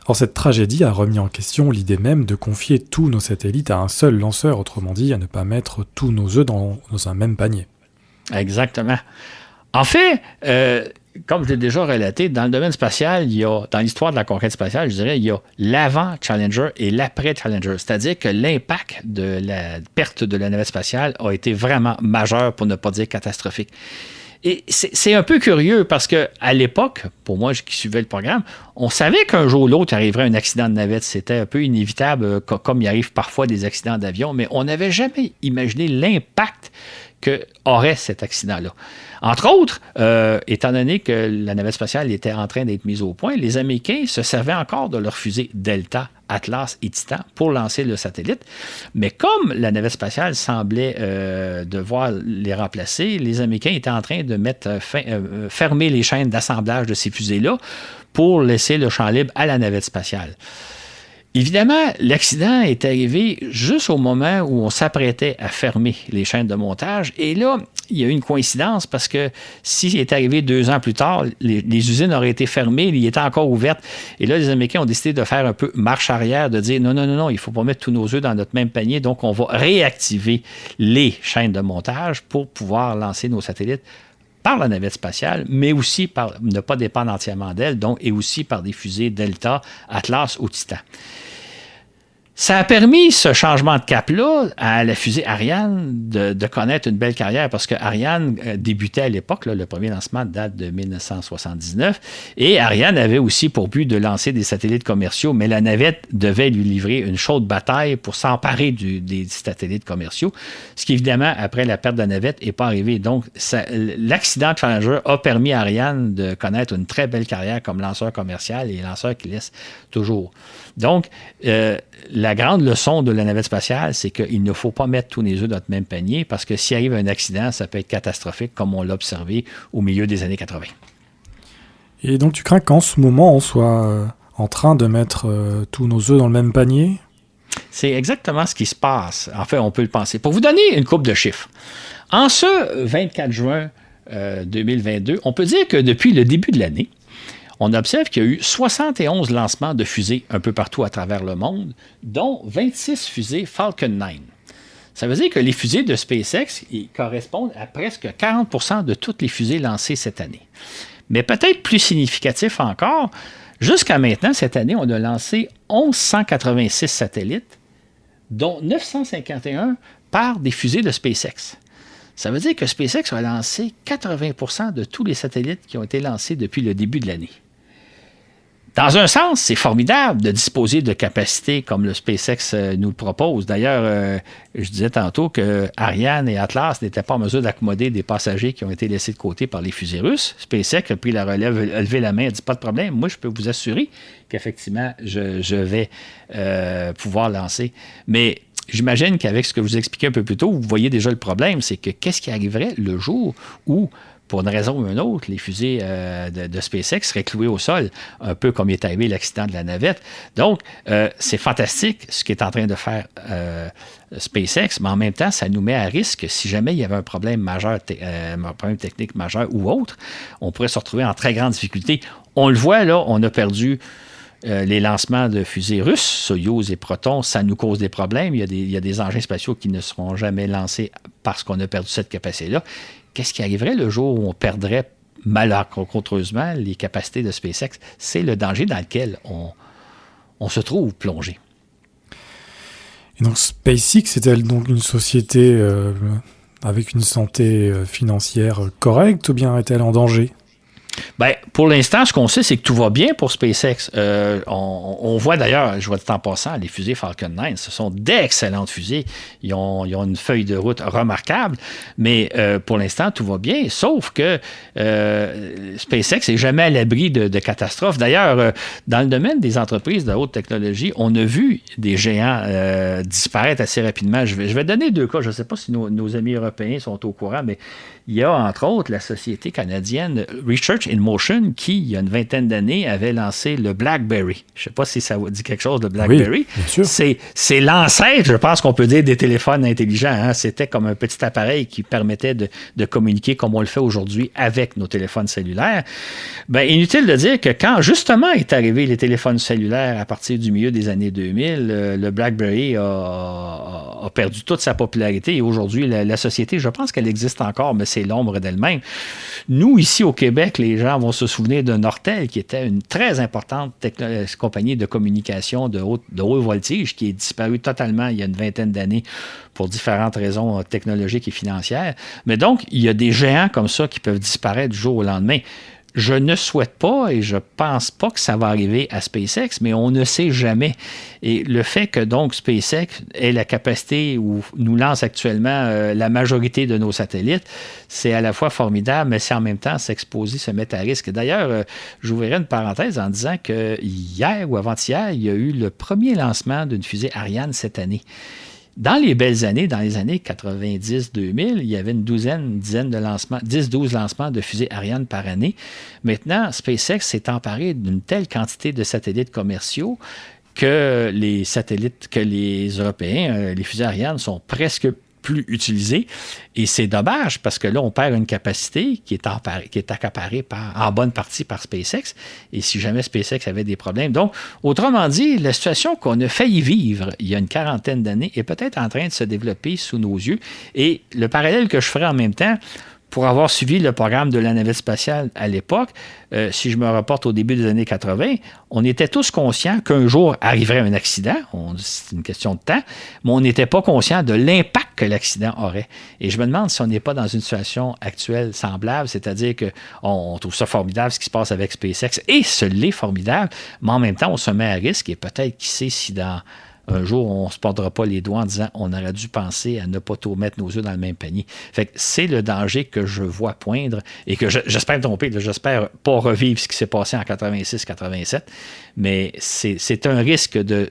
Or, cette tragédie a remis en question l'idée même de confier tous nos satellites à un seul lanceur, autrement dit, à ne pas mettre tous nos œufs dans un même panier. Exactement. En fait, comme je l'ai déjà relaté, dans le domaine spatial, dans l'histoire de la conquête spatiale, je dirais, il y a l'avant Challenger et l'après Challenger. C'est-à-dire que l'impact de la perte de la navette spatiale a été vraiment majeur, pour ne pas dire catastrophique. Et c'est un peu curieux parce qu'à l'époque, pour moi qui suivais le programme, on savait qu'un jour ou l'autre arriverait un accident de navette. C'était un peu inévitable, comme il arrive parfois des accidents d'avion, mais on n'avait jamais imaginé l'impact qu'aurait cet accident-là. Entre autres, étant donné que la navette spatiale était en train d'être mise au point, les Américains se servaient encore de leurs fusées Delta, Atlas et Titan pour lancer le satellite. Mais comme la navette spatiale semblait devoir les remplacer, les Américains étaient en train de fermer les chaînes d'assemblage de ces fusées-là pour laisser le champ libre à la navette spatiale. Évidemment, l'accident est arrivé juste au moment où on s'apprêtait à fermer les chaînes de montage. Et là, il y a eu une coïncidence parce que s'il est arrivé 2 ans plus tard, les usines auraient été fermées, il était encore ouverte. Et là, les Américains ont décidé de faire un peu marche arrière, de dire non, il ne faut pas mettre tous nos œufs dans notre même panier. Donc, on va réactiver les chaînes de montage pour pouvoir lancer nos satellites par la navette spatiale, mais aussi par ne pas dépendre entièrement d'elle, donc, et aussi par des fusées Delta, Atlas ou Titan. Ça a permis, ce changement de cap-là, à la fusée Ariane de connaître une belle carrière parce que Ariane débutait à l'époque, là, le premier lancement date de 1979, et Ariane avait aussi pour but de lancer des satellites commerciaux, mais la navette devait lui livrer une chaude bataille pour s'emparer des satellites commerciaux, ce qui, évidemment, après la perte de la navette, n'est pas arrivé. Donc, l'accident de Challenger a permis à Ariane de connaître une très belle carrière comme lanceur commercial et lanceur qui laisse toujours. Donc, la grande leçon de la navette spatiale, c'est qu'il ne faut pas mettre tous les œufs dans notre même panier parce que s'il arrive un accident, ça peut être catastrophique comme on l'a observé au milieu des années 80. Et donc tu crains qu'en ce moment, on soit en train de mettre tous nos œufs dans le même panier? C'est exactement ce qui se passe. En fait, on peut le penser. Pour vous donner une couple de chiffres, en ce 24 juin 2022, on peut dire que depuis le début de l'année, on observe qu'il y a eu 71 lancements de fusées un peu partout à travers le monde, dont 26 fusées Falcon 9. Ça veut dire que les fusées de SpaceX correspondent à presque 40% de toutes les fusées lancées cette année. Mais peut-être plus significatif encore, jusqu'à maintenant, cette année, on a lancé 1186 satellites, dont 951 par des fusées de SpaceX. Ça veut dire que SpaceX a lancé 80% de tous les satellites qui ont été lancés depuis le début de l'année. Dans un sens, c'est formidable de disposer de capacités comme le SpaceX nous le propose. D'ailleurs, je disais tantôt que Ariane et Atlas n'étaient pas en mesure d'accommoder des passagers qui ont été laissés de côté par les fusées russes. SpaceX a pris la relève, a levé la main, a dit pas de problème. Moi, je peux vous assurer qu'effectivement, je vais pouvoir lancer. Mais j'imagine qu'avec ce que je vous expliquais un peu plus tôt, vous voyez déjà le problème, c'est que qu'est-ce qui arriverait le jour où, pour une raison ou une autre, les fusées de SpaceX seraient clouées au sol, un peu comme il est arrivé l'accident de la navette. Donc, c'est fantastique ce qu'est en train de faire SpaceX, mais en même temps, ça nous met à risque si jamais il y avait un problème majeur, un problème technique majeur ou autre, on pourrait se retrouver en très grande difficulté. On le voit, là, on a perdu les lancements de fusées russes, Soyouz et Proton, ça nous cause des problèmes. Il y a des engins spatiaux qui ne seront jamais lancés parce qu'on a perdu cette capacité-là. Qu'est-ce qui arriverait le jour où on perdrait malencontreusement les capacités de SpaceX? C'est le danger dans lequel on se trouve plongé. Et donc SpaceX est-elle donc une société avec une santé financière correcte ou bien est-elle en danger? Bien, pour l'instant, ce qu'on sait, c'est que tout va bien pour SpaceX. On voit d'ailleurs, je vois de temps passant, les fusées Falcon 9, ce sont d'excellentes fusées. Ils ont une feuille de route remarquable, mais pour l'instant, tout va bien, sauf que SpaceX n'est jamais à l'abri de catastrophes. D'ailleurs, dans le domaine des entreprises de haute technologie, on a vu des géants disparaître assez rapidement. Je vais donner deux cas. Je ne sais pas si nos amis européens sont au courant, mais il y a entre autres la société canadienne Research in Motion qui, il y a une vingtaine d'années, avait lancé le BlackBerry. Je ne sais pas si ça vous dit quelque chose, le BlackBerry. Oui, bien sûr. C'est l'ancêtre, je pense qu'on peut dire, des téléphones intelligents. Hein. C'était comme un petit appareil qui permettait de communiquer comme on le fait aujourd'hui avec nos téléphones cellulaires. Bien, inutile de dire que quand justement est arrivé les téléphones cellulaires à partir du milieu des années 2000, le BlackBerry a perdu toute sa popularité et aujourd'hui, la société, je pense qu'elle existe encore, mais c'est l'ombre d'elle-même. Nous, ici au Québec, les gens vont se souvenir de Nortel, qui était une très importante compagnie de communication de haut voltige, qui est disparue totalement il y a une vingtaine d'années pour différentes raisons technologiques et financières. Mais donc, il y a des géants comme ça qui peuvent disparaître du jour au lendemain. Je ne souhaite pas et je ne pense pas que ça va arriver à SpaceX, mais on ne sait jamais. Et le fait que donc SpaceX ait la capacité ou nous lance actuellement la majorité de nos satellites, c'est à la fois formidable, mais c'est en même temps s'exposer, se mettre à risque. D'ailleurs, j'ouvrirai une parenthèse en disant que hier ou avant-hier, il y a eu le premier lancement d'une fusée Ariane cette année. Dans les belles années, dans les années 90-2000, il y avait une dizaine de lancements, 10-12 lancements de fusées Ariane par année. Maintenant, SpaceX s'est emparé d'une telle quantité de satellites commerciaux que les Européens, les fusées Ariane sont presque plus utilisées. Et c'est dommage parce que là, on perd une capacité qui est accaparée en bonne partie par SpaceX. Et si jamais SpaceX avait des problèmes. Donc, autrement dit, la situation qu'on a failli vivre il y a une quarantaine d'années est peut-être en train de se développer sous nos yeux. Et le parallèle que je ferai en même temps, pour avoir suivi le programme de la navette spatiale à l'époque, si je me reporte au début des années 80, on était tous conscients qu'un jour arriverait un accident, c'est une question de temps, mais on n'était pas conscient de l'impact que l'accident aurait. Et je me demande si on n'est pas dans une situation actuelle semblable, c'est-à-dire qu'on trouve ça formidable ce qui se passe avec SpaceX, et ce l'est formidable, mais en même temps, on se met à risque, et peut-être, qui sait si dans un jour, on ne se portera pas les doigts en disant on aurait dû penser à ne pas tout mettre nos œufs dans le même panier. Fait que c'est le danger que je vois poindre et que j'espère me tromper. J'espère pas revivre ce qui s'est passé en 86-87, mais c'est un risque de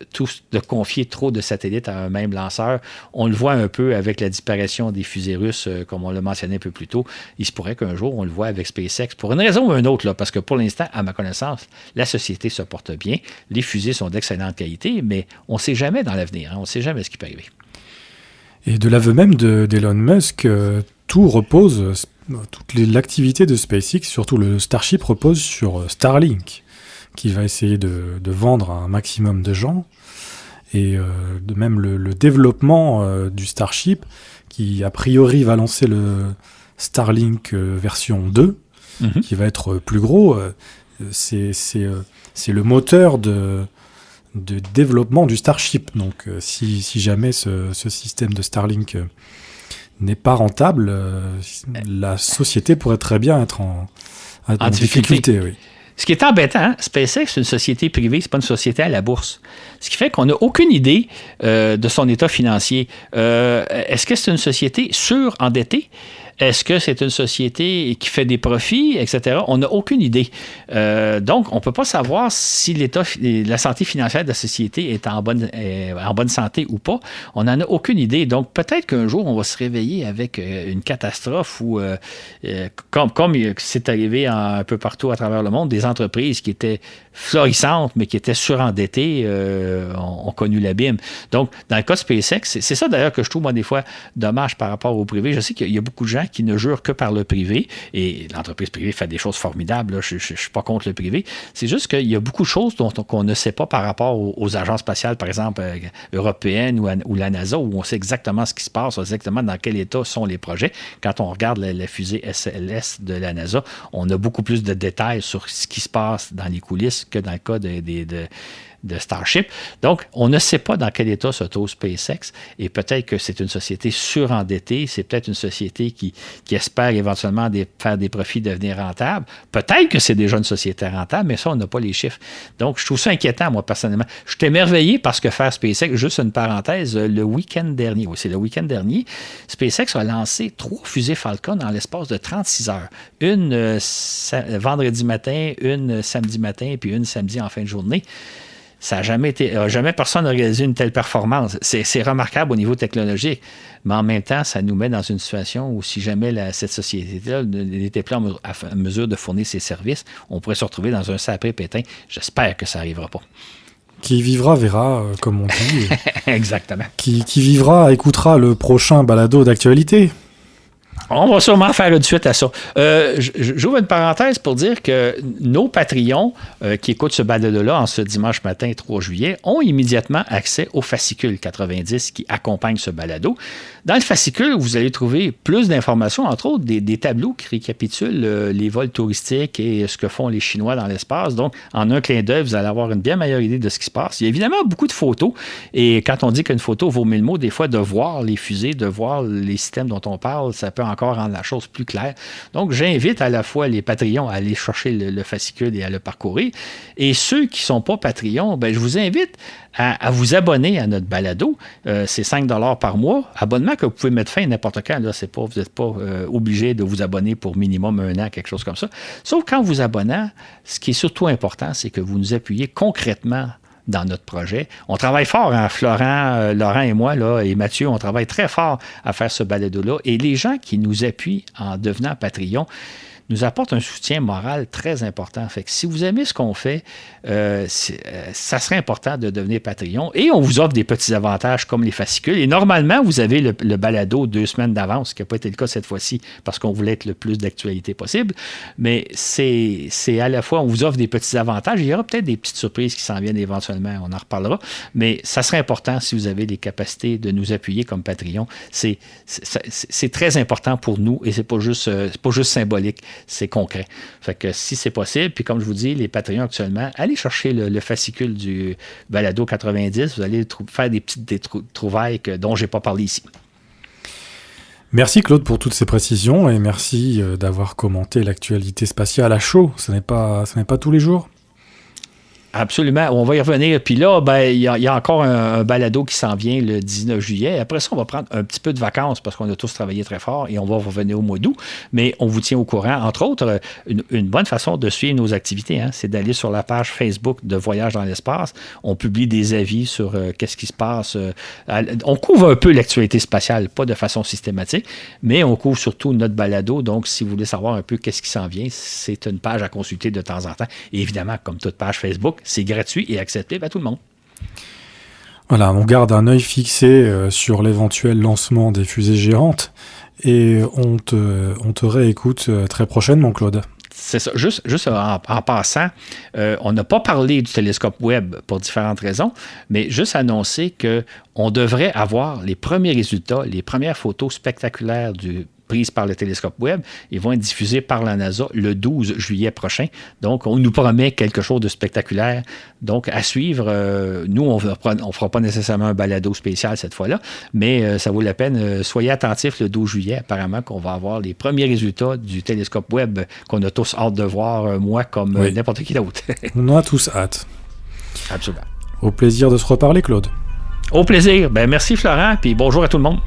confier trop de satellites à un même lanceur. On le voit un peu avec la disparition des fusées russes, comme on l'a mentionné un peu plus tôt. Il se pourrait qu'un jour, on le voit avec SpaceX pour une raison ou une autre, là, parce que pour l'instant, à ma connaissance, la société se porte bien. Les fusées sont d'excellente qualité, mais on ne sait jamais dans l'avenir. On ne sait jamais ce qui peut arriver. Et de l'aveu même d'Elon Musk, tout repose, toute l'activité de SpaceX, surtout le Starship, repose sur Starlink, qui va essayer de vendre à un maximum de gens. Et de même le développement du Starship, qui a priori va lancer le Starlink version 2, qui va être plus gros. C'est le moteur de développement du Starship. Donc, si jamais ce système de Starlink n'est pas rentable, la société pourrait très bien être en difficulté. Oui. Ce qui est embêtant, SpaceX, c'est une société privée, c'est pas une société à la bourse. Ce qui fait qu'on n'a aucune idée de son état financier. Est-ce que c'est une société surendettée? Est-ce que c'est une société qui fait des profits, etc.? On n'a aucune idée. Donc, on ne peut pas savoir si la santé financière de la société est en bonne santé ou pas. On n'en a aucune idée. Donc, peut-être qu'un jour, on va se réveiller avec une catastrophe ou, comme c'est arrivé un peu partout à travers le monde, des entreprises qui étaient florissantes, mais qui étaient surendettées, ont connu l'abîme. Donc, dans le cas de SpaceX, c'est ça d'ailleurs que je trouve, moi, des fois, dommage par rapport au privé. Je sais qu'il y a beaucoup de gens qui ne jurent que par le privé, et l'entreprise privée fait des choses formidables, là, je ne suis pas contre le privé. C'est juste qu'il y a beaucoup de choses qu'on ne sait pas par rapport aux agences spatiales, par exemple, européennes ou la NASA, où on sait exactement ce qui se passe, exactement dans quel état sont les projets. Quand on regarde la fusée SLS de la NASA, on a beaucoup plus de détails sur ce qui se passe dans les coulisses que dans le cas de Starship. Donc, on ne sait pas dans quel état se trouve SpaceX, et peut-être que c'est une société surendettée, c'est peut-être une société qui espère éventuellement faire des profits, devenir rentable. Peut-être que c'est déjà une société rentable, mais ça, on n'a pas les chiffres. Donc, je trouve ça inquiétant, moi, personnellement. Je suis émerveillé parce que faire SpaceX, juste une parenthèse, le week-end dernier, SpaceX a lancé 3 fusées Falcon en l'espace de 36 heures. Une vendredi matin, une samedi matin, puis une samedi en fin de journée. Ça n'a jamais personne n'a réalisé une telle performance. C'est remarquable au niveau technologique, mais en même temps, ça nous met dans une situation où si jamais cette société-là n'était plus en mesure de fournir ses services, on pourrait se retrouver dans un sacré pétin. J'espère que ça n'arrivera pas. Qui vivra verra, comme on dit. Exactement. Qui vivra écoutera le prochain balado d'actualité. On va sûrement faire une suite à ça. J'ouvre une parenthèse pour dire que nos Patreons qui écoutent ce balado-là en ce dimanche matin 3 juillet ont immédiatement accès au fascicule 90 qui accompagne ce balado. Dans le fascicule, vous allez trouver plus d'informations, entre autres des tableaux qui récapitulent les vols touristiques et ce que font les Chinois dans l'espace. Donc, en un clin d'œil, vous allez avoir une bien meilleure idée de ce qui se passe. Il y a évidemment beaucoup de photos. Et quand on dit qu'une photo vaut 1000 mots, des fois, de voir les fusées, de voir les systèmes dont on parle, ça peut encore rendre la chose plus claire. Donc, j'invite à la fois les Patreons à aller chercher le fascicule et à le parcourir. Et ceux qui ne sont pas Patreons, je vous invite à vous abonner à notre balado. C'est 5 $ par mois. Abonnement que vous pouvez mettre fin n'importe quand. Là, vous n'êtes pas obligé de vous abonner pour minimum 1 an, quelque chose comme ça. Sauf qu'en vous abonnant, ce qui est surtout important, c'est que vous nous appuyez concrètement dans notre projet. On travaille fort, hein, Florent, Laurent et moi, là, et Mathieu, on travaille très fort à faire ce balado-là. Et les gens qui nous appuient en devenant Patreon nous apporte un soutien moral très important. Fait que si vous aimez ce qu'on fait, ça serait important de devenir Patreon. Et on vous offre des petits avantages comme les fascicules. Et normalement, vous avez le balado 2 semaines d'avance, ce qui n'a pas été le cas cette fois-ci parce qu'on voulait être le plus d'actualité possible. Mais c'est à la fois, on vous offre des petits avantages. Il y aura peut-être des petites surprises qui s'en viennent éventuellement. On en reparlera. Mais ça serait important si vous avez les capacités de nous appuyer comme Patreon. C'est très important pour nous et c'est pas juste symbolique, c'est concret. Fait que si c'est possible, puis comme je vous dis, les Patreons actuellement, allez chercher le fascicule du Balado 90, vous allez faire des petites trouvailles dont je n'ai pas parlé ici. Merci Claude pour toutes ces précisions et merci d'avoir commenté l'actualité spatiale à chaud. Ce n'est pas tous les jours. Absolument, on va y revenir. Puis là, il y a encore un balado qui s'en vient le 19 juillet. Après ça, on va prendre un petit peu de vacances parce qu'on a tous travaillé très fort et on va revenir au mois d'août. Mais on vous tient au courant. Entre autres, une bonne façon de suivre nos activités, c'est d'aller sur la page Facebook de Voyage dans l'espace. On publie des avis sur qu'est-ce qui se passe. On couvre un peu l'actualité spatiale, pas de façon systématique, mais on couvre surtout notre balado. Donc, si vous voulez savoir un peu qu'est-ce qui s'en vient, c'est une page à consulter de temps en temps. Et évidemment, comme toute page Facebook, c'est gratuit et accessible à tout le monde. Voilà, on garde un œil fixé sur l'éventuel lancement des fusées géantes et on te réécoute très prochainement, Claude. C'est ça. Juste en passant, on n'a pas parlé du télescope Webb pour différentes raisons, mais juste annoncer qu'on devrait avoir les premiers résultats, les premières photos spectaculaires prises par le télescope Webb. Ils vont être diffusés par la NASA le 12 juillet prochain. Donc, on nous promet quelque chose de spectaculaire. Donc, à suivre, nous, on ne fera pas nécessairement un balado spécial cette fois-là, mais ça vaut la peine. Soyez attentifs le 12 juillet, apparemment, qu'on va avoir les premiers résultats du télescope Webb qu'on a tous hâte de voir, moi comme n'importe qui d'autre. On a tous hâte. Absolument. Au plaisir de se reparler, Claude. Au plaisir. Merci, Florent, puis bonjour à tout le monde.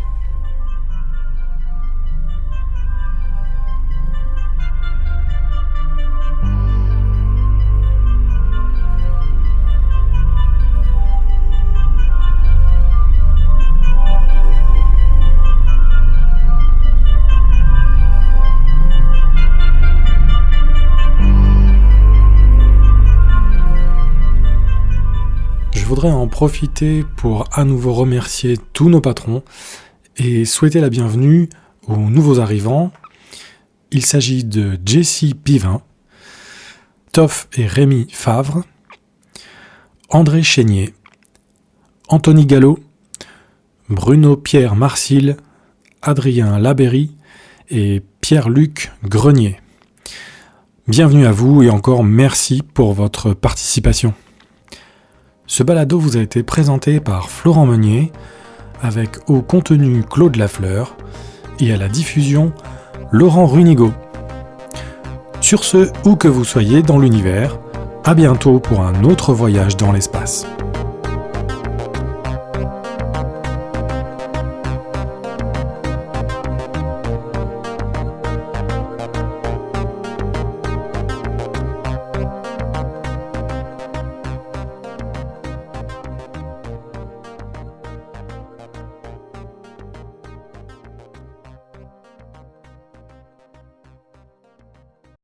Je voudrais en profiter pour à nouveau remercier tous nos patrons et souhaiter la bienvenue aux nouveaux arrivants. Il s'agit de Jessie Pivin, Toff et Rémi Favre, André Chénier, Anthony Gallo, Bruno Pierre Marcil, Adrien Labéry et Pierre-Luc Grenier. Bienvenue à vous et encore merci pour votre participation. Ce balado vous a été présenté par Florent Meunier, avec au contenu Claude Lafleur et à la diffusion Laurent Runigo. Sur ce, où que vous soyez dans l'univers, à bientôt pour un autre voyage dans l'espace.